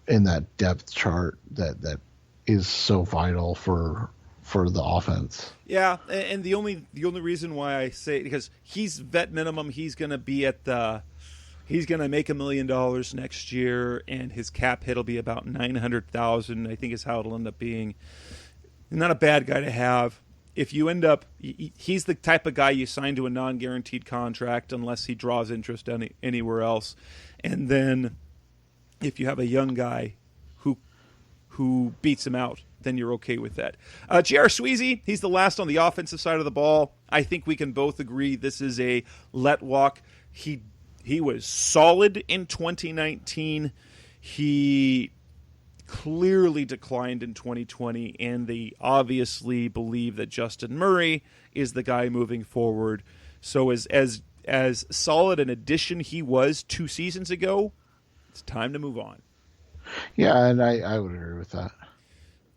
in that depth chart that is so vital for the offense. Yeah, and the only reason why I say it, because he's vet minimum, he's going to be he's going to make $1 million next year, and his cap hit will be about $900,000. I think is how it'll end up being. Not a bad guy to have. If you end up, he's the type of guy you sign to a non-guaranteed contract unless he draws interest anywhere else. And then if you have a young guy who beats him out, then you're okay with that. J.R. Sweezy, he's the last on the offensive side of the ball. I think we can both agree this is a let walk. He was solid in 2019. He clearly declined in 2020, and they obviously believe that Justin Murray is the guy moving forward. So as solid an addition he was 2 seasons ago, it's time to move on. Yeah, and I would agree with that.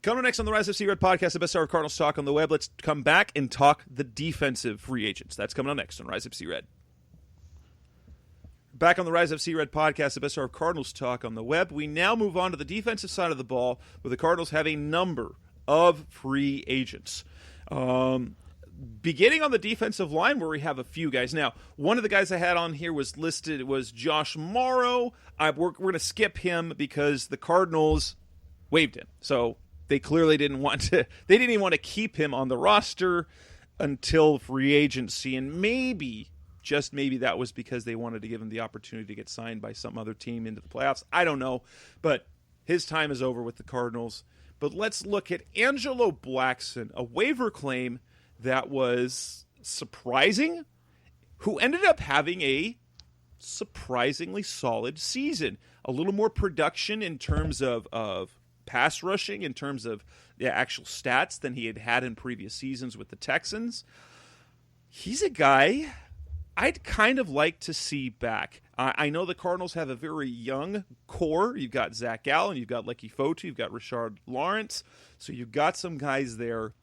Coming next on the Rise FC Red podcast, the best hour of Cardinals talk on the web. Let's come back and talk the defensive free agents. That's coming on next on Rise FC Red. Back on the Rise FC Red podcast, the best hour of Cardinals talk on the web. We now move on to the defensive side of the ball, where the Cardinals have a number of free agents. Beginning on the defensive line, where we have a few guys. Now, one of the guys I had on here was Josh Morrow. We're going to skip him because the Cardinals waived him. So they clearly didn't even want to keep him on the roster until free agency, and maybe that was because they wanted to give him the opportunity to get signed by some other team into the playoffs. I don't know, but his time is over with the Cardinals. But let's look at Angelo Blackson, a waiver claim that was surprising, who ended up having a surprisingly solid season. A little more production in terms of pass rushing, in terms of the actual stats than he had in previous seasons with the Texans. He's a guy I'd kind of like to see back. I know the Cardinals have a very young core. You've got Zach Allen, you've got Lecky Fotu, you've got Rashard Lawrence. So you've got some guys there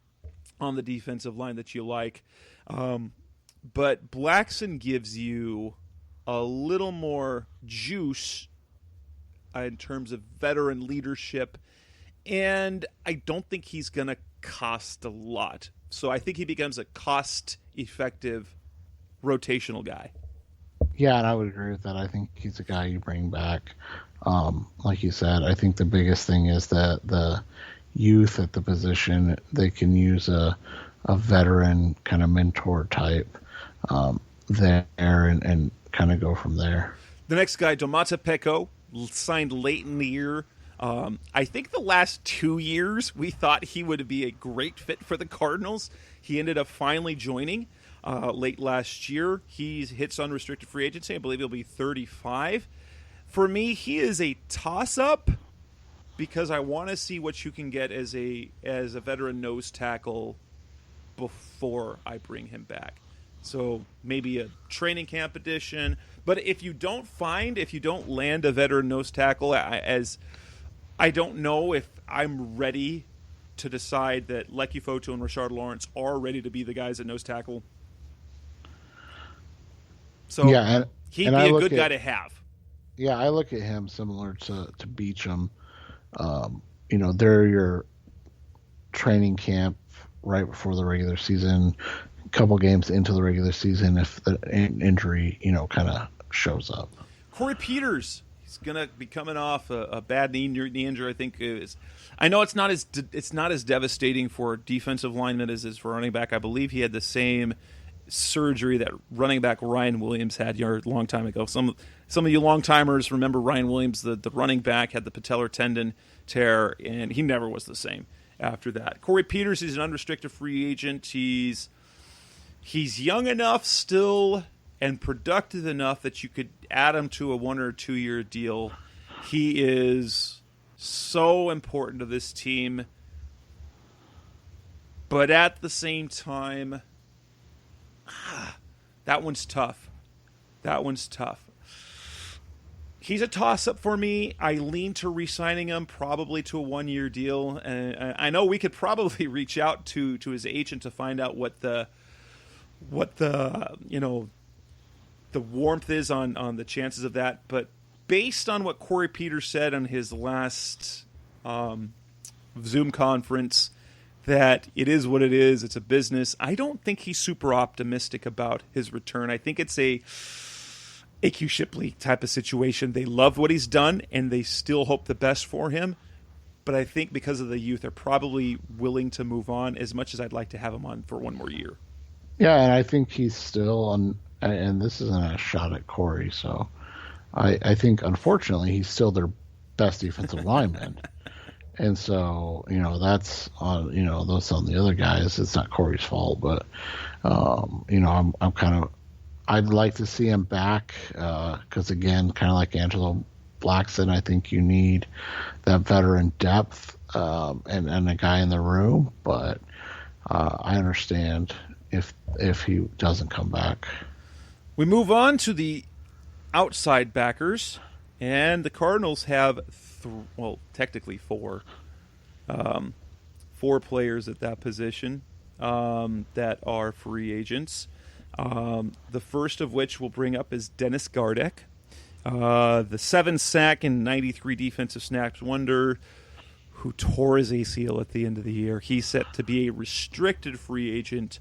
on the defensive line that you like. But Blackson gives you a little more juice in terms of veteran leadership. And I don't think he's going to cost a lot. So I think he becomes a cost-effective rotational guy. Yeah, and I would agree with that. I think he's a guy you bring back. Like you said, I think the biggest thing is that the youth at the position, they can use a veteran kind of mentor type there and kind of go from there. The next guy, Domata Peko, signed late in the year. I think the last 2 years we thought he would be a great fit for the Cardinals. He ended up finally joining late last year. He hits unrestricted free agency. I believe he'll be 35. For me, he is a toss-up because I want to see what you can get as a veteran nose tackle before I bring him back. So maybe a training camp edition. But if you don't land a veteran nose tackle, I don't know if I'm ready to decide that Lecky Foto and Rashard Lawrence are ready to be the guys at nose tackle. So yeah, he'd be a good guy to have. Yeah, I look at him similar to Beachum. They're your training camp right before the regular season, a couple games into the regular season if the injury, kind of shows up. Corey Peters, he's going to be coming off a bad knee injury. I think I know it's not as devastating for defensive linemen as it is for running back. I believe he had the same surgery that running back Ryan Williams had a long time ago. Some of you long timers remember Ryan Williams, the running back, had the patellar tendon tear, and he never was the same after that. Corey Peters is an unrestricted free agent. He's young enough still and productive enough that you could add him to a 1 or 2 year deal. He is so important to this team, but at the same time, that one's tough. He's a toss-up for me. I lean to re-signing him, probably to a 1 year deal. And I know we could probably reach out to his agent to find out what the warmth is on the chances of that. But based on what Corey Peters said on his last Zoom conference, that it is what it is. It's a business. I don't think he's super optimistic about his return. I think it's a A.Q. Shipley type of situation. They love what he's done, and they still hope the best for him. But I think because of the youth, they're probably willing to move on as much as I'd like to have him on for 1 more year. Yeah, and I think he's still on, and this isn't a shot at Corey, so I think, unfortunately, he's still their best defensive lineman. And so, that's on, those on the other guys. It's not Corey's fault, but, I'm kind of, I'd like to see him back because, again, kind of like Angelo Blackson, I think you need that veteran depth and a guy in the room. But I understand if he doesn't come back. We move on to the outside backers, and the Cardinals have technically four players at that position that are free agents. The first of which we'll bring up is Dennis Gardeck, the 7-sack and 93 defensive snaps wonder who tore his ACL at the end of the year. He's set to be a restricted free agent,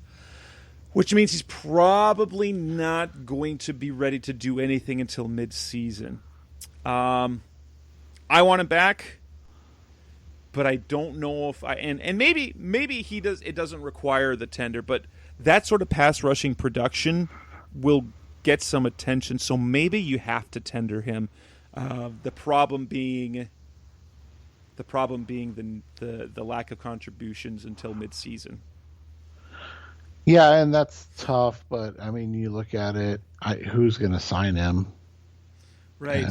which means he's probably not going to be ready to do anything until mid-season. I want him back, but I don't know if and maybe he does. It doesn't require the tender, but that sort of pass rushing production will get some attention. So maybe you have to tender him. The problem being the lack of contributions until mid-season. Yeah, and that's tough. But I mean, you look at it. Who's going to sign him? Right.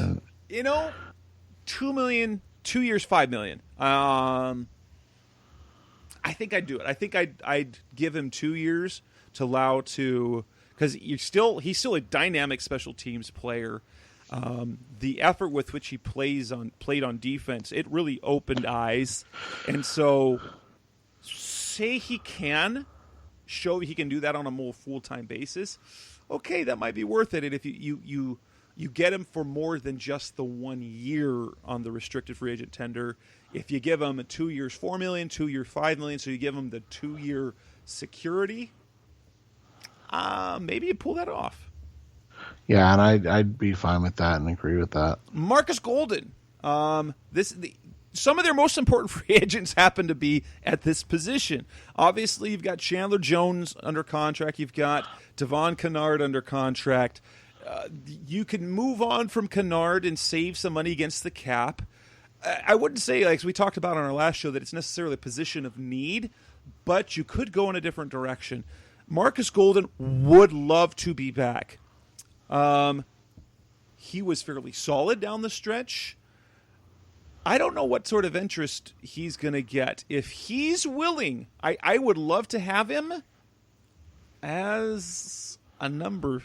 $2 million, 2 years, $5 million. I think I'd do it. I think I'd give him 2 years to allow to, because he's still a dynamic special teams player. The effort with which he played on defense, it really opened eyes. And so, say he can show he can do that on a more full-time basis. Okay, that might be worth it. And if you get him for more than just the 1 year on the restricted free agent tender. If you give him 2 years, $4 million, 2 years, $5 million, so you give him the 2 year security, maybe you pull that off. Yeah, and I'd be fine with that and agree with that. Marcus Golden. Some of their most important free agents happen to be at this position. Obviously, you've got Chandler Jones under contract. You've got Devon Kennard under contract. You can move on from Kennard and save some money against the cap. I wouldn't say, like we talked about on our last show, that it's necessarily a position of need, but you could go in a different direction. Marcus Golden would love to be back. he was fairly solid down the stretch. I don't know what sort of interest he's going to get. If he's willing, I would love to have him as a number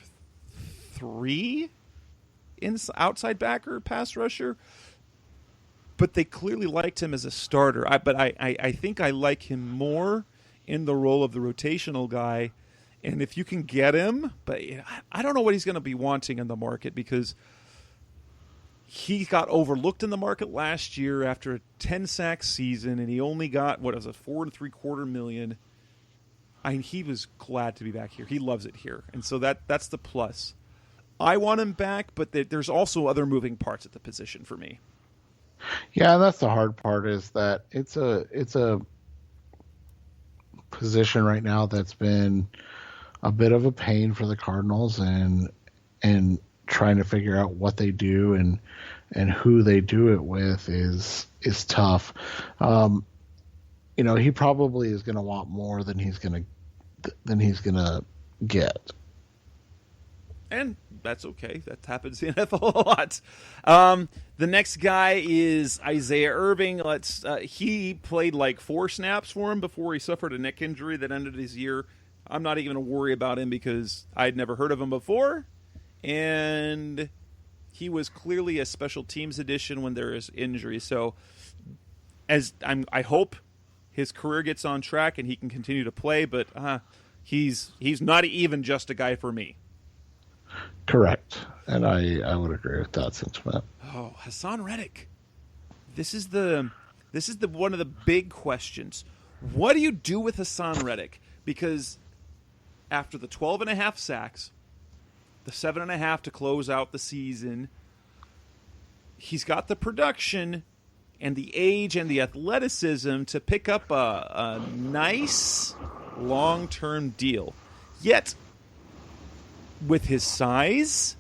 3 outside backer, pass rusher. But they clearly liked him as a starter. But I think I like him more in the role of the rotational guy. And if you can get him, but I don't know what he's going to be wanting in the market, because he got overlooked in the market last year after a 10-sack season, and he only got, $4.75 million. He was glad to be back here. He loves it here. And so that's the plus. I want him back, but there's also other moving parts at the position for me. Yeah, and that's the hard part, is that it's a position right now that's been a bit of a pain for the Cardinals, and trying to figure out what they do and who they do it with is tough. He probably is going to want more than he's going to get. And that's okay. That happens in the NFL a lot. The next guy is Isaiah Irving. He played like 4 snaps for him before he suffered a neck injury that ended his year. I'm not even going to worry about him because I'd never heard of him before. And he was clearly a special teams addition when there is injury. So I hope his career gets on track and he can continue to play, but he's not even just a guy for me. Correct. And I would agree with that sentiment. Oh, Hassan Reddick. This is the one of the big questions. What do you do with Hassan Reddick? Because after the 12.5 sacks, the 7.5 to close out the season, he's got the production and the age and the athleticism to pick up a nice long-term deal. Yet, with his size,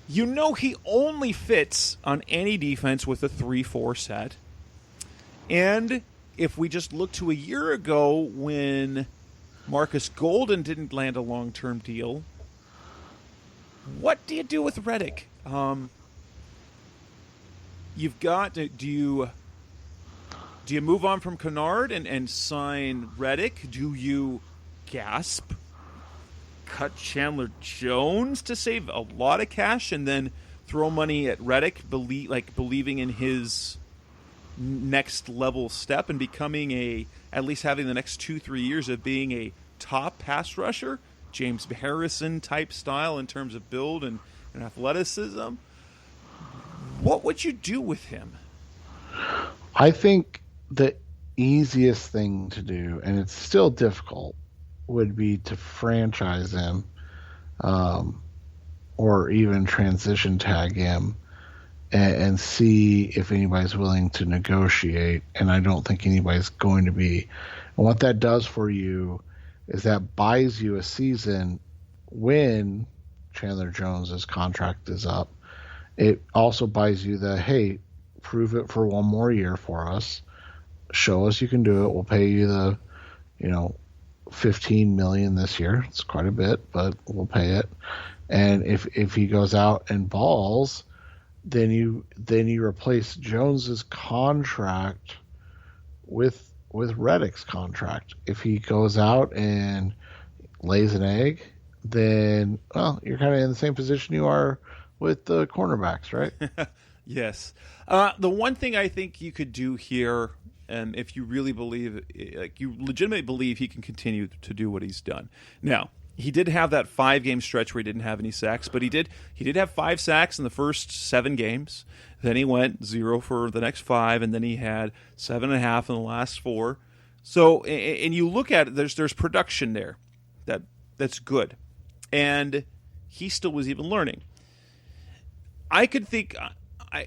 he only fits on any defense with a 3-4 set. And if we just look to a year ago when Marcus Golden didn't land a long-term deal, what do you do with Reddick? You've got do you move on from Kennard and sign Reddick? Do you cut Chandler Jones to save a lot of cash and then throw money at Reddick, believing in his next level step and becoming at least having the next 2-3 years of being a top pass rusher, James Harrison type style in terms of build and athleticism? What would you do with him? I think the easiest thing to do, and it's still difficult, would be to franchise him, or even transition tag him, and see if anybody's willing to negotiate. And I don't think anybody's going to be. And what that does for you is that buys you a season when Chandler Jones's contract is up. It also buys you hey, prove it for one more year for us. Show us you can do it. We'll pay you the, $15 million this year. It's quite a bit, but we'll pay it. And if he goes out and balls, then you replace Jones's contract with Reddick's contract. If he goes out and lays an egg, then you're kind of in the same position you are with the cornerbacks, right? Yes. The one thing I think you could do here, if you really believe, you legitimately believe he can continue to do what he's done. Now, he did have that 5-game stretch where he didn't have any sacks, but he did have 5 sacks in the first 7 games. Then he went 0 for the next 5, and then he had 7.5 in the last 4. So, and you look at it, there's production there that's good, and he still was even learning. I could think,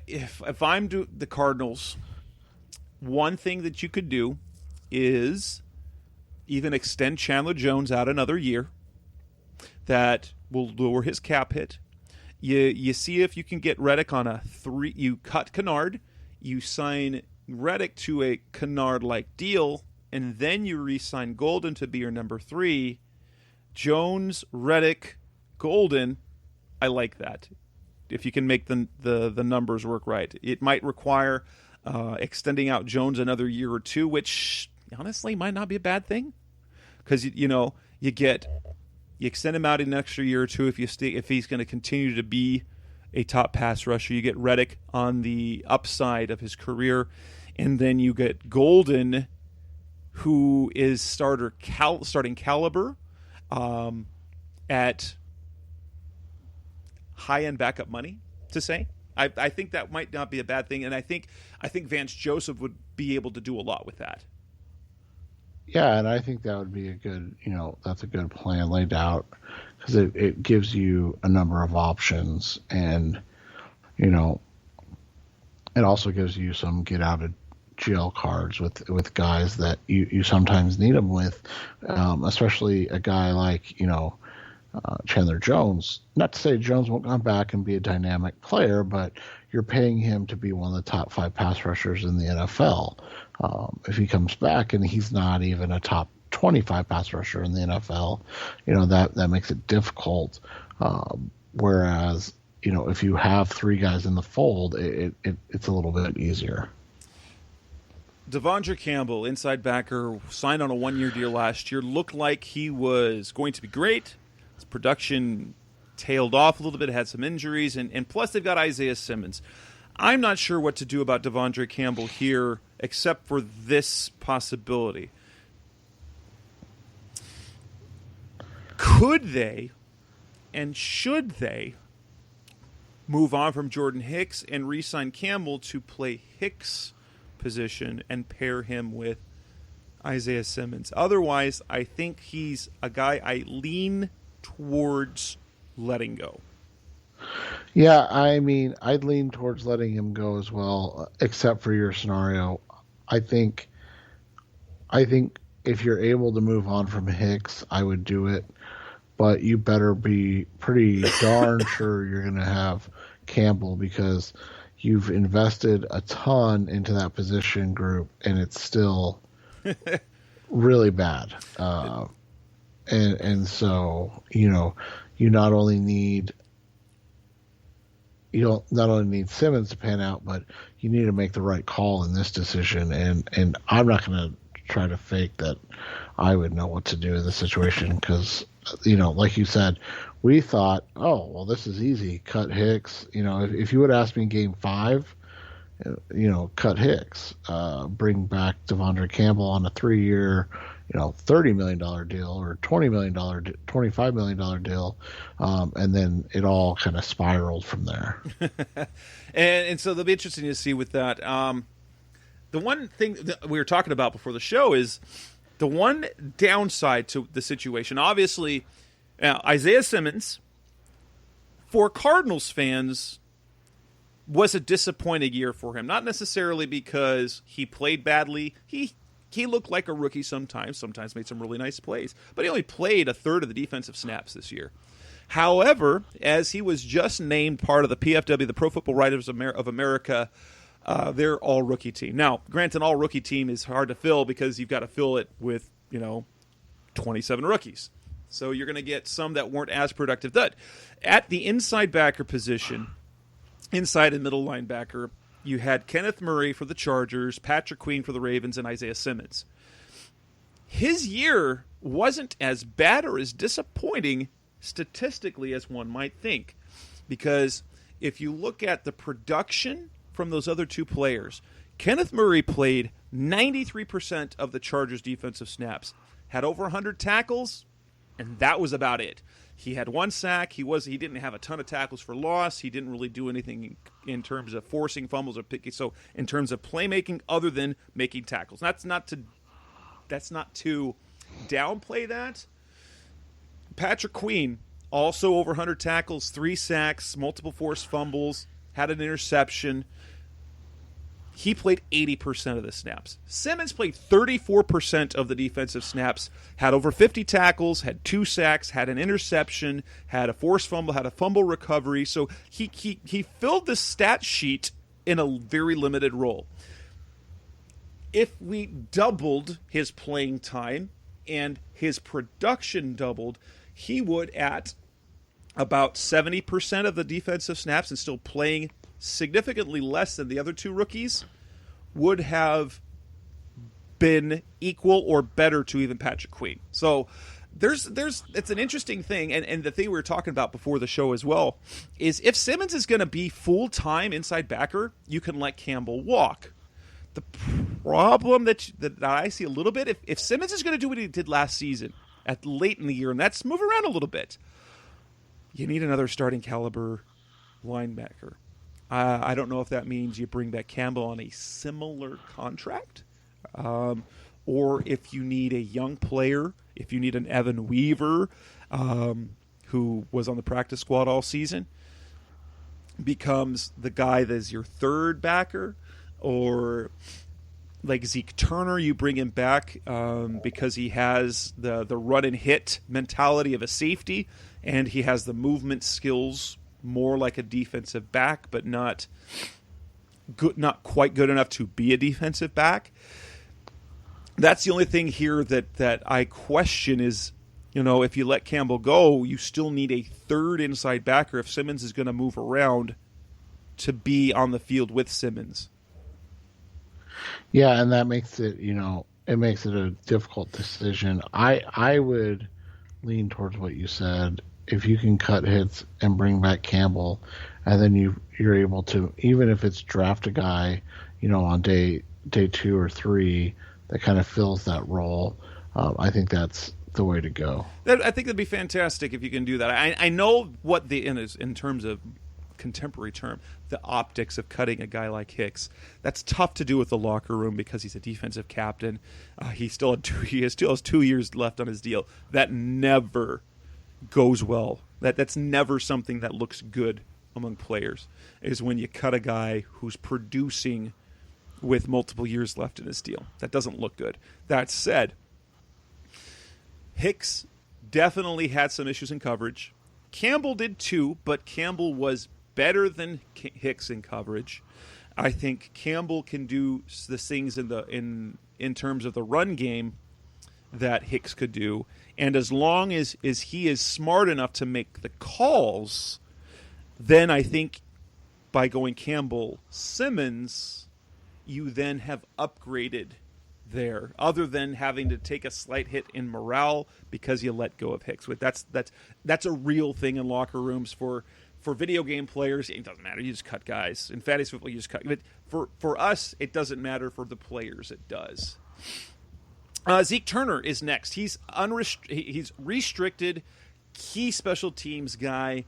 if I'm the Cardinals, one thing that you could do is even extend Chandler Jones out another year. That will lower his cap hit. You see if you can get Reddick on a 3. You cut Kennard, you sign Reddick to a Kennard-like deal, and then you re-sign Golden to be your number 3. Jones, Reddick, Golden. I like that. if you can make the numbers work right. It might require extending out Jones another year or two, which honestly might not be a bad thing, because you extend him out an extra year or two if he's going to continue to be a top pass rusher. You get Reddick on the upside of his career, and then you get Golden, who is starting caliber at high-end backup money, to say. I think that might not be a bad thing, and I think Vance Joseph would be able to do a lot with that. Yeah, and I think that would be that's a good plan laid out, because it gives you a number of options, and, it also gives you some get out of jail cards with guys that you sometimes need them with, especially a guy like, Chandler Jones. Not to say Jones won't come back and be a dynamic player, but you're paying him to be one of the top 5 pass rushers in the NFL. If he comes back and he's not even a top 25 pass rusher in the NFL, that makes it difficult. Whereas, if you have 3 guys in the fold, it's a little bit easier. Devondre Campbell, inside backer, signed on a 1-year deal last year. Looked like he was going to be great. His production tailed off a little bit, had some injuries, and plus they've got Isaiah Simmons. I'm not sure what to do about Devondre Campbell here, except for this possibility. Could they and should they move on from Jordan Hicks and re-sign Campbell to play Hicks' position and pair him with Isaiah Simmons? Otherwise, I think he's a guy I lean towards letting go. Yeah, I mean, I'd lean towards letting him go as well, except for your scenario. I think if you're able to move on from Hicks, I would do it, but you better be pretty darn sure you're going to have Campbell, because you've invested a ton into that position group, and it's still really bad. And so, you not only need Simmons to pan out, but you need to make the right call in this decision. And I'm not going to try to fake that I would know what to do in this situation, because, like you said, we thought, oh, well, this is easy. Cut Hicks. If you would ask me in Game 5, cut Hicks, bring back Devondre Campbell on a 3-year, $30 million deal or $20 million, $25 million deal, and then it all kind of spiraled from there. and so it'll be interesting to see with that. The one thing that we were talking about before the show is the one downside to the situation. Obviously, Isaiah Simmons, for Cardinals fans, was a disappointing year for him. Not necessarily because he played badly. He looked like a rookie sometimes made some really nice plays, but he only played a third of the defensive snaps this year. However, as he was just named part of the PFW, the Pro Football Writers of America, their all-rookie team. Now, granted, an all-rookie team is hard to fill because you've got to fill it with, 27 rookies. So you're going to get some that weren't as productive. But at the inside backer position, inside and middle linebacker, you had Kenneth Murray for the Chargers, Patrick Queen for the Ravens, and Isaiah Simmons. His year wasn't as bad or as disappointing statistically as one might think, because if you look at the production from those other 2 players, Kenneth Murray played 93% of the Chargers' defensive snaps, had over 100 tackles, and that was about it. He had 1 sack. He didn't have a ton of tackles for loss. He didn't really do anything in terms of forcing fumbles or picking. So in terms of playmaking, other than making tackles, that's not to downplay that. Patrick Queen, also over 100 tackles, 3 sacks, multiple forced fumbles, had an interception. He played 80% of the snaps. Simmons played 34% of the defensive snaps, had over 50 tackles, had 2 sacks, had an interception, had a forced fumble, had a fumble recovery. So he filled the stat sheet in a very limited role. If we doubled his playing time and his production doubled, he would at about 70% of the defensive snaps and still playing significantly less than the other two rookies, would have been equal or better to even Patrick Queen. So there's it's an interesting thing, and the thing we were talking about before the show as well is if Simmons is going to be full-time inside backer, you can let Campbell walk. The problem that I see a little bit, if Simmons is going to do what he did last season at late in the year, and that's move around a little bit, you need another starting caliber linebacker. I don't know if that means you bring back Campbell on a similar contract, or if you need a young player, if you need an Evan Weaver, who was on the practice squad all season, becomes the guy that's your third backer, or like Zeke Turner, you bring him back because he has the run and hit mentality of a safety, and he has the movement skills more like a defensive back, but not quite good enough to be a defensive back. That's the only thing here that I question is, if you let Campbell go, you still need a third inside backer if Simmons is going to move around to be on the field with Simmons. Yeah, and that makes it, it makes it a difficult decision. I would lean towards what you said. If you can cut hits and bring back Campbell, and then you're able to, even if it's draft a guy, on day 2 or 3 that kind of fills that role, I think that's the way to go. I think that'd be fantastic if you can do that. I know what in terms of contemporary term, the optics of cutting a guy like Hicks. That's tough to do with the locker room because he's a defensive captain. He still has 2 years left on his deal. That never goes well. That's never something that looks good among players, is when you cut a guy who's producing with multiple years left in his deal. That doesn't look good. That said, Hicks definitely had some issues in coverage. Campbell did too, but Campbell was better than Hicks in coverage. I think Campbell can do the things in terms of the run game that Hicks could do, and as long as he is smart enough to make the calls, then I think by going Campbell-Simmons, you then have upgraded there, other than having to take a slight hit in morale because you let go of Hicks. That's a real thing in locker rooms for video game players. It doesn't matter. You just cut guys. In fantasy football, you just cut. But for us, it doesn't matter. For the players, it does. Zeke Turner is next. He's restricted, key special teams guy.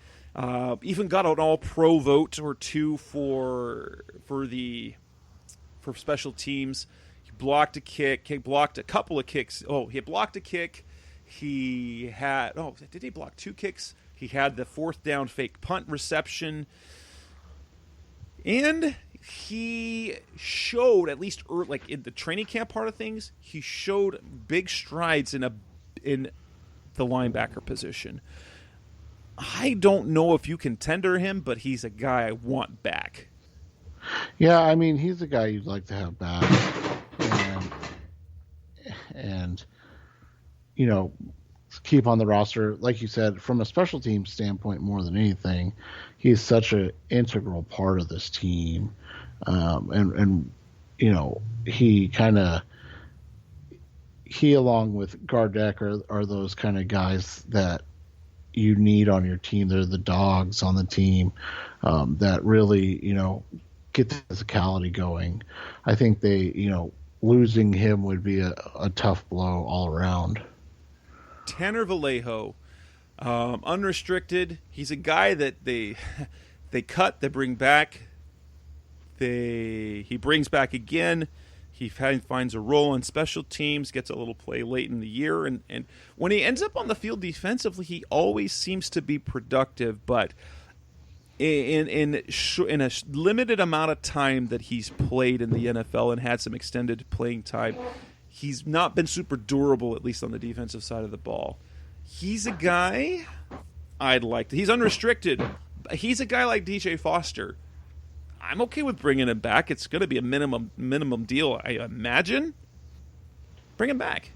Even got an All-Pro vote or two for special teams. He blocked a kick. He blocked a couple of kicks. Oh, he blocked a kick. He had did he block 2 kicks? He had the 4th down fake punt reception, and he showed, at least like in the training camp part of things, he showed big strides in the linebacker position. I don't know if you can tender him, but he's a guy I want back. Yeah, I mean, he's a guy you'd like to have back, and keep on the roster. Like you said, from a special team standpoint, more than anything, he's such an integral part of this team. He along with Gardeck are those kind of guys that you need on your team. They're the dogs on the team that really, get the physicality going. I think losing him would be a tough blow all around. Tanner Vallejo, unrestricted. He's a guy that they cut, they bring back. He brings back again. He finds a role on special teams, gets a little play late in the year, and when he ends up on the field defensively, he always seems to be productive. But in a limited amount of time that he's played in the NFL and had some extended playing time, he's not been super durable, at least on the defensive side of the ball. He's a guy I'd like to. He's unrestricted. He's a guy like DJ Foster. I'm okay with bringing him back. It's going to be a minimum deal, I imagine. Bring him back.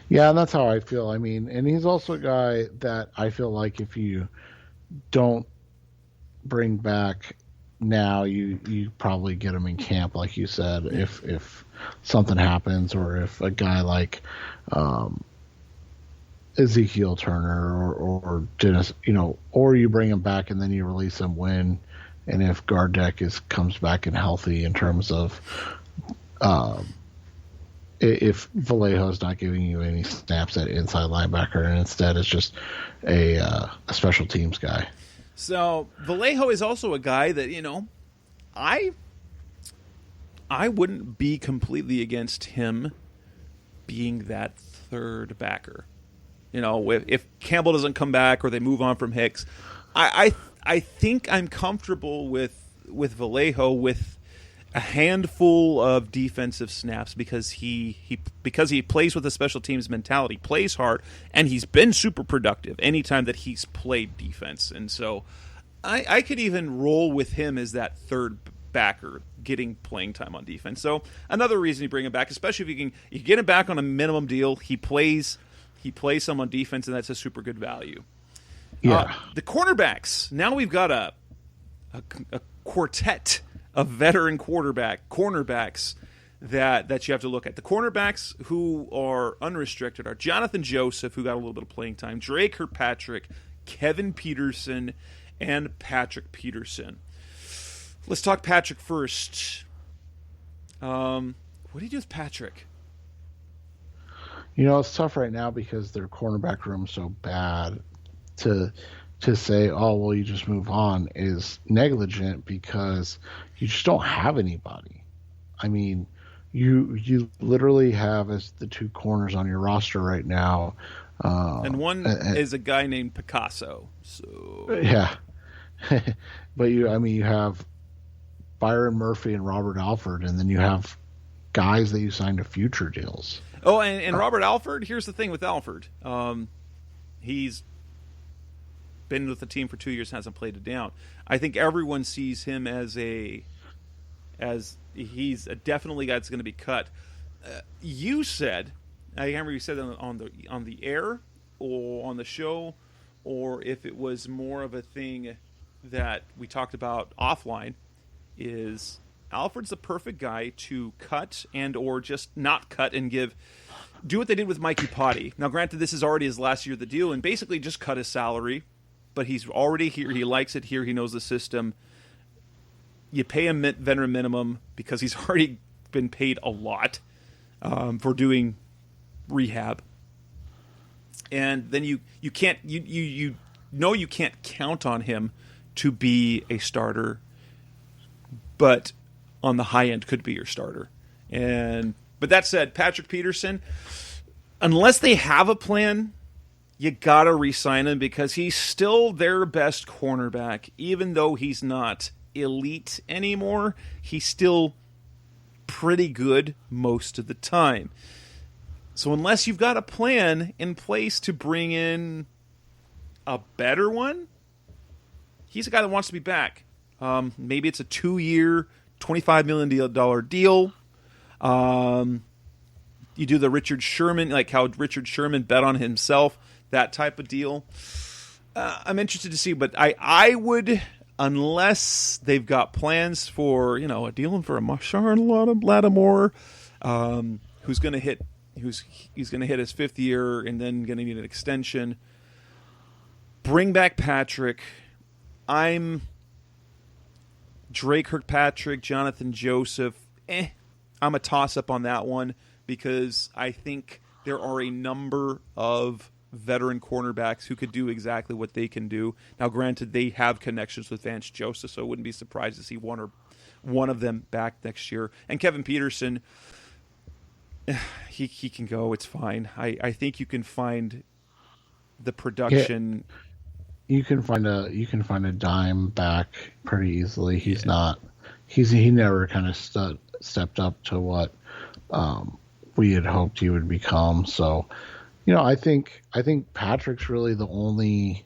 Yeah, and that's how I feel. I mean, and he's also a guy that I feel like if you don't bring back now, you probably get him in camp, like you said. If something happens, or if a guy like um, Ezekiel Turner or Dennis, or you bring him back and then you release him and if Gardeck comes back and healthy in terms of if Vallejo's not giving you any snaps at inside linebacker and instead it's just a special teams guy. So Vallejo is also a guy that I wouldn't be completely against him being that third backer. If Campbell doesn't come back or they move on from Hicks, I think I'm comfortable with Vallejo with a handful of defensive snaps because he plays with a special teams mentality, plays hard, and he's been super productive anytime that he's played defense. And so I could even roll with him as that third backer getting playing time on defense. So another reason you bring him back, especially if you get him back on a minimum deal, he plays some on defense, and that's a super good value. Yeah. The cornerbacks. Now we've got a quartet of veteran cornerbacks that you have to look at. The cornerbacks who are unrestricted are Jonathan Joseph, who got a little bit of playing time, Drake Kirkpatrick, Kevin Peterson, and Patrick Peterson. Let's talk Patrick first. What do you do with Patrick? It's tough right now because their cornerback room is so bad. To say, oh, well, you just move on is negligent because you just don't have anybody. I mean, you literally have as the two corners on your roster right now. And one is a guy named Picasso. So yeah. But you have Byron Murphy and Robert Alford, and then you have guys that you signed to future deals. Oh, and Robert Alford, here's the thing with Alford. He's been with the team for 2 years, hasn't played it down. I think everyone sees him as he's a definitely guy that's going to be cut. You said, I can't remember you said on the air or on the show, or if it was more of a thing that we talked about offline, is Alfred's the perfect guy to cut and or just not cut and do what they did with Mikey Potty. Now, granted, this is already his last year of the deal, and basically just cut his salary, but he's already here. He likes it here. He knows the system. You pay him veteran minimum because he's already been paid a lot for doing rehab, and then you can't you can't count on him to be a starter, but on the high end could be your starter. But that said, Patrick Peterson, unless they have a plan, you gotta re-sign him because he's still their best cornerback. Even though he's not elite anymore, he's still pretty good most of the time. So unless you've got a plan in place to bring in a better one, he's a guy that wants to be back. Maybe it's a 2-year, $25 million deal. You do the Richard Sherman, like how Richard Sherman bet on himself, that type of deal. I'm interested to see, but I would, unless they've got plans for, a deal for a Marshawn Lattimore, who's going to hit his 5th year and then going to need an extension. Bring back Patrick. I'm Drake Kirkpatrick, Jonathan Joseph. I'm a toss-up on that one because I think there are a number of veteran cornerbacks who could do exactly what they can do. Now, granted, they have connections with Vance Joseph, so I wouldn't be surprised to see one of them back next year. And Kevin Peterson, he can go. It's fine. I think you can find the production. Yeah. You can find a dime back pretty easily. He never kind of stepped up to what we had hoped he would become. So, I think Patrick's really the only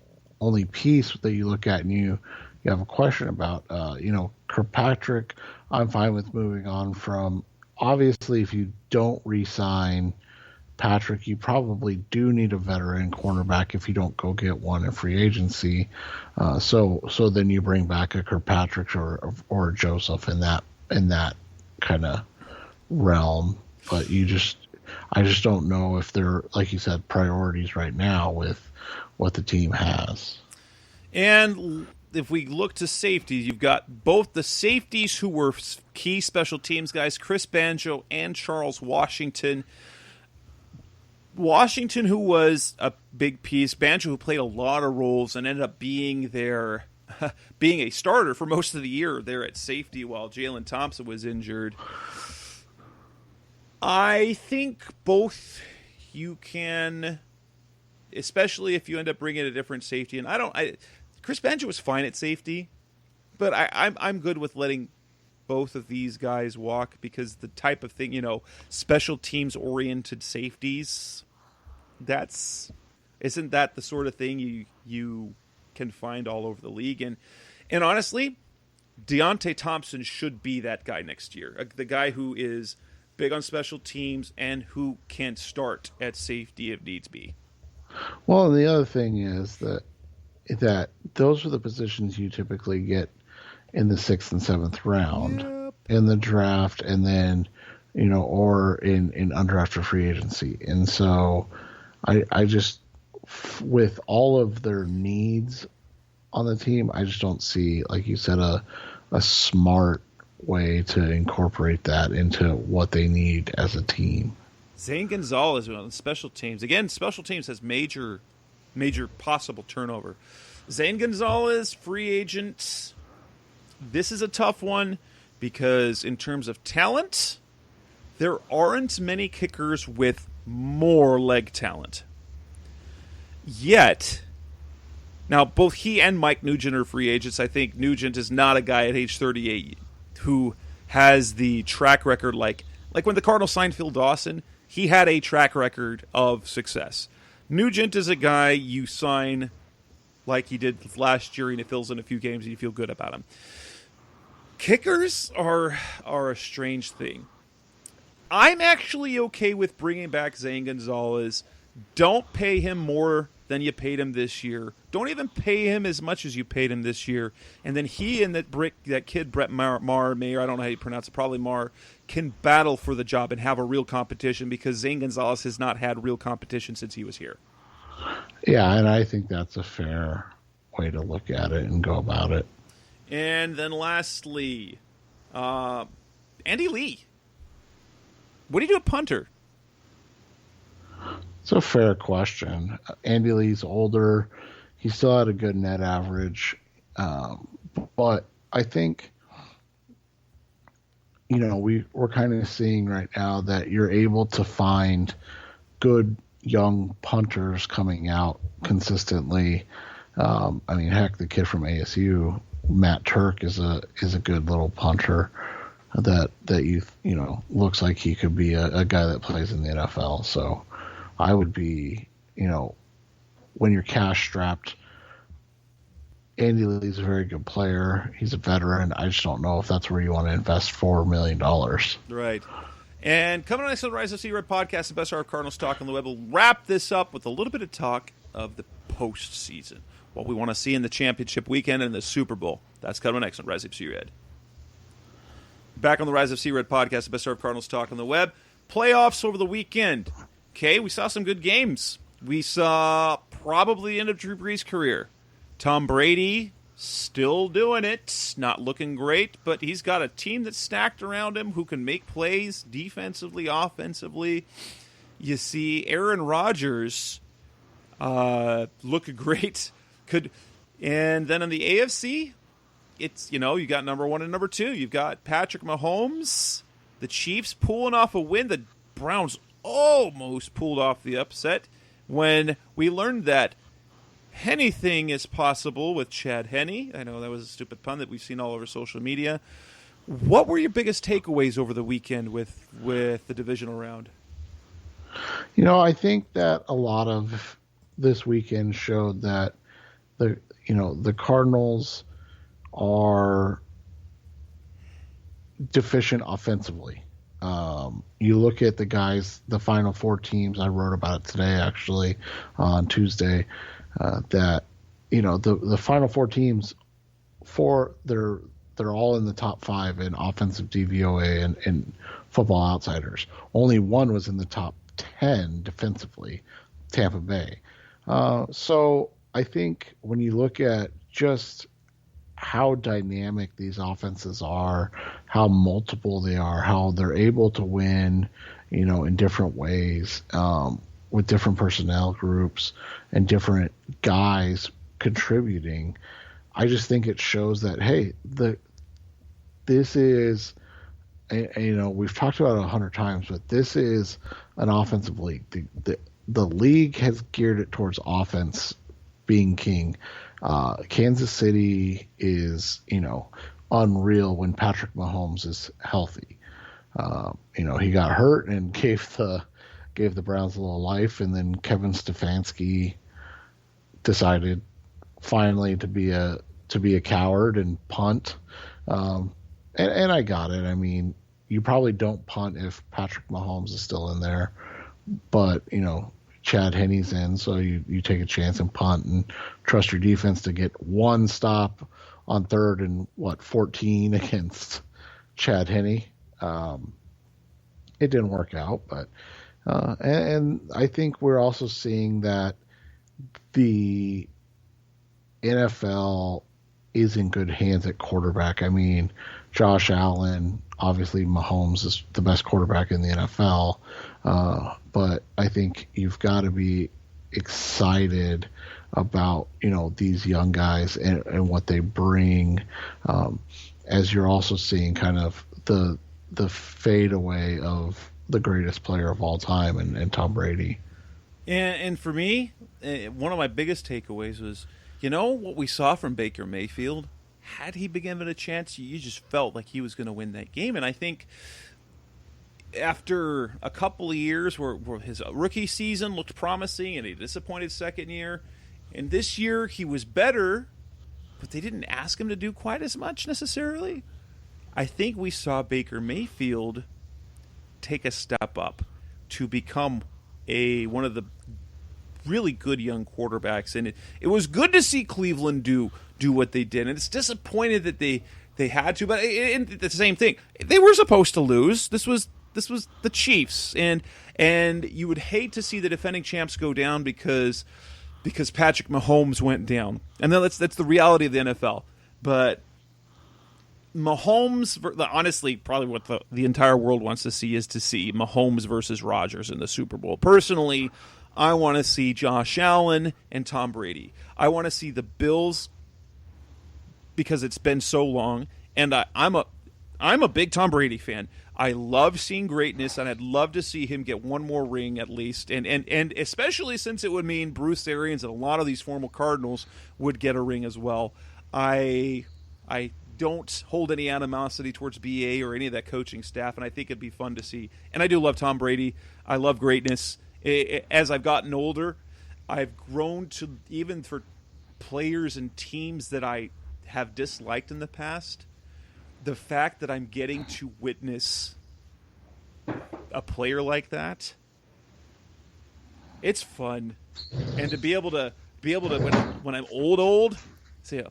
piece that you look at and you have a question about. Kirkpatrick, I'm fine with moving on from. Obviously, if you don't re-sign Kirkpatrick, you probably do need a veteran cornerback if you don't go get one in free agency. So then you bring back a Kirkpatrick or a Joseph in that kind of realm. But I just don't know if they're, like you said, priorities right now with what the team has. And if we look to safeties, you've got both the safeties who were key special teams guys, Chris Banjo and Charles Washington. Washington, who was a big piece, Banjo, who played a lot of roles and ended up being being a starter for most of the year there at safety while Jalen Thompson was injured. I think both you can, especially if you end up bringing a different safety. And Chris Banjo was fine at safety, but I'm good with letting both of these guys walk because the type of thing, special teams oriented safeties, isn't that the sort of thing you can find all over the league? And honestly, Deontay Thompson should be that guy next year, the guy who is big on special teams and who can start at safety if needs be. Well, and the other thing is that those are the positions you typically get in the 6th and 7th round in the draft, and then or in undrafted free agency. And so I just, with all of their needs on the team, I just don't see, like you said, a smart way to incorporate that into what they need as a team. Zane Gonzalez on special teams. Again, special teams has major possible turnover. Zane Gonzalez, free agent. This is a tough one because in terms of talent, there aren't many kickers with more leg talent. Yet, now both he and Mike Nugent are free agents. I think Nugent is not a guy at age 38 who has the track record like when the Cardinals signed Phil Dawson, he had a track record of success. Nugent is a guy you sign like he did last year, and he fills in a few games and you feel good about him. Kickers are a strange thing. I'm actually okay with bringing back Zane Gonzalez. Don't pay him more than you paid him this year. Don't even pay him as much as you paid him this year. And then he and that kid, Brett Maher, I don't know how you pronounce it, probably Maher, can battle for the job and have a real competition because Zane Gonzalez has not had real competition since he was here. Yeah, and I think that's a fair way to look at it and go about it. And then lastly, Andy Lee. What do you do at punter? It's a fair question. Andy Lee's older. He still had a good net average. But I think, we're kind of seeing right now that you're able to find good young punters coming out consistently. Heck, the kid from ASU, Matt Turk, is a good little punter that looks like he could be a guy that plays in the NFL. So I would be, when you're cash strapped, Andy Lee's a very good player. He's a veteran. I just don't know if that's where you want to invest $4 million. Right. And coming on the Rise of C Red podcast, the best hour of Cardinals talk on the web, we'll wrap this up with a little bit of talk of the postseason. What we want to see in the championship weekend and the Super Bowl. That's coming next on Rise of C Red. Back on the Rise of C Red podcast, the best hour of Cardinals talk on the web. Playoffs over the weekend. Okay, we saw some good games. We saw probably the end of Drew Brees' career. Tom Brady still doing it, not looking great, but he's got a team that's stacked around him who can make plays defensively, offensively. You see Aaron Rodgers look great. And then in the AFC, it's, you got number 1 and number 2. You've got Patrick Mahomes, the Chiefs pulling off a win. The Browns almost pulled off the upset when we learned that anything is possible with Chad Henne. I know that was a stupid pun that we've seen all over social media. What were your biggest takeaways over the weekend with the divisional round? I think that a lot of this weekend showed that the Cardinals are deficient offensively. You look at the guys, the final four teams. I wrote about it today, actually, on Tuesday. That the final four teams, they're all in the top five in offensive DVOA and Football Outsiders. Only one was in the top 10 defensively, Tampa Bay. So I think when you look at just how dynamic these offenses are, how multiple they are, how they're able to win, in different ways, with different personnel groups and different guys contributing, I just think it shows that, hey, this is, we've talked about it 100 times, but this is an offensive league. The league has geared it towards offense being king. Kansas City is, unreal when Patrick Mahomes is healthy. He got hurt and gave the Browns a little life, and then Kevin Stefanski decided finally to be a coward and punt. And I got it. I mean, you probably don't punt if Patrick Mahomes is still in there, but Chad Henney's in, so you take a chance and punt and trust your defense to get one stop on third and 14 against Chad Henney. It didn't work out, but and I think we're also seeing that the NFL is in good hands at quarterback. I mean, Josh Allen, obviously Mahomes is the best quarterback in the NFL, but I think you've got to be excited about these young guys and what they bring, as you're also seeing kind of the fade away of the greatest player of all time and Tom Brady. And for me, one of my biggest takeaways was, what we saw from Baker Mayfield, had he been given a chance, you just felt like he was going to win that game. And I think after a couple of years where his rookie season looked promising and a disappointed second year, and this year he was better, but they didn't ask him to do quite as much necessarily. I think we saw Baker Mayfield take a step up to become one of the really good young quarterbacks, and it was good to see Cleveland do what they did, and it's disappointed that they had to, but the same thing, they were supposed to lose. This was the Chiefs, and you would hate to see the defending champs go down because Patrick Mahomes went down, and then that's the reality of the NFL. But Mahomes, honestly, probably what the entire world wants to see is to see Mahomes versus Rodgers in the Super Bowl. Personally, I want to see Josh Allen and Tom Brady. I want to see the Bills because it's been so long, and I'm a big Tom Brady fan. I love seeing greatness, and I'd love to see him get one more ring at least, and especially since it would mean Bruce Arians and a lot of these former Cardinals would get a ring as well. I don't hold any animosity towards BA or any of that coaching staff, and I think it'd be fun to see. And I do love Tom Brady. I love greatness. As I've gotten older, I've grown to, even for players and teams that I have disliked in the past, the fact that I'm getting to witness a player like that, it's fun. And to be able to when I'm old, say,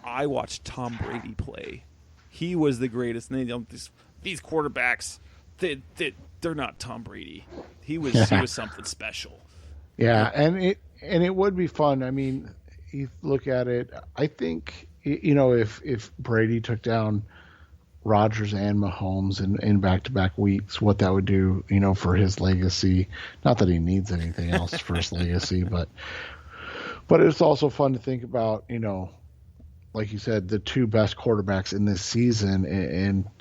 I watched Tom Brady play. He was the greatest. And these quarterbacks, they're not Tom Brady. He was something special. Yeah, and it would be fun. I mean, you look at it, I think, if Brady took down Rodgers and Mahomes in back-to-back weeks, what that would do, for his legacy. Not that he needs anything else for his legacy, but it's also fun to think about, like you said, the two best quarterbacks in this season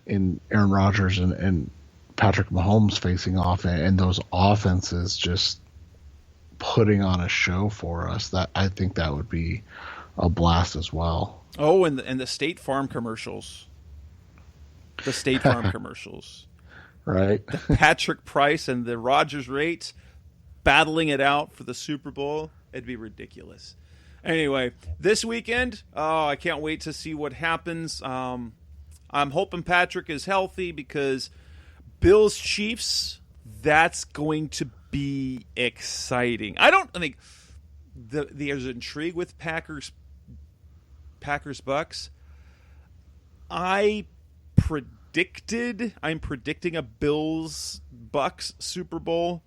in Aaron Rodgers and Patrick Mahomes facing off, and those offenses just putting on a show for us. That I think that would be a blast as well. Oh, and the State Farm commercials. The State Farm commercials. Right. The Patrick Price and the Rodgers rates battling it out for the Super Bowl. It'd be ridiculous. Anyway, this weekend, I can't wait to see what happens. I'm hoping Patrick is healthy because Bills Chiefs, that's going to be exciting. I think there's intrigue with Packers Bucks. I'm predicting a Bills Bucks Super Bowl,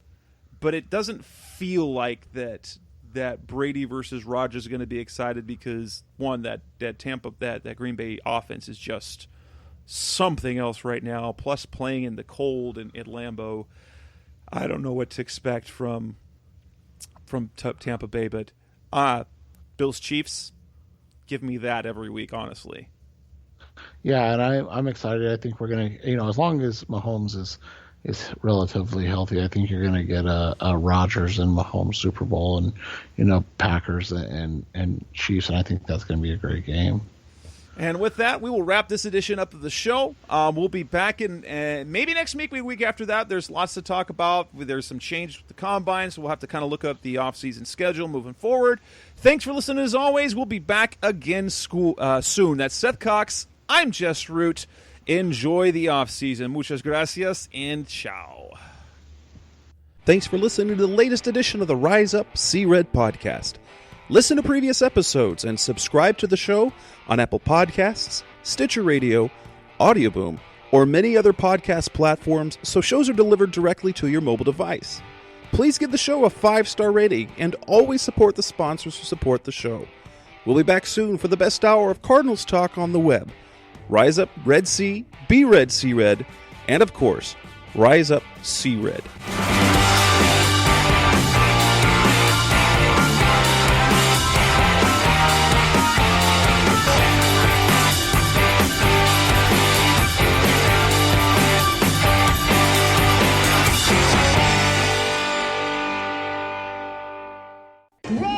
but it doesn't feel like that Brady versus Rodgers is going to be excited because one, that Green Bay offense is just something else right now. Plus playing in the cold and at Lambeau, I don't know what to expect from Tampa Bay, but Bills Chiefs, give me that every week, honestly. Yeah, and I'm excited. I think we're gonna, as long as Mahomes is relatively healthy, I think you're gonna get a Rodgers and Mahomes Super Bowl, and Packers and Chiefs, and I think that's gonna be a great game. And with that, we will wrap this edition up of the show. We'll be back in maybe next week, week after that. There's lots to talk about. There's some change with the Combine, so we'll have to kind of look up the off-season schedule moving forward. Thanks for listening as always. We'll be back again soon. That's Seth Cox. I'm Jess Root. Enjoy the off-season. Muchas gracias and ciao. Thanks for listening to the latest edition of the Rise Up, See Red podcast. Listen to previous episodes and subscribe to the show on Apple Podcasts, Stitcher Radio, Audioboom, or many other podcast platforms so shows are delivered directly to your mobile device. Please give the show a 5-star rating and always support the sponsors who support the show. We'll be back soon for the best hour of Cardinals talk on the web. Rise up, Red Sea, be Red, See Red, and of course, Rise Up, See Red. Right.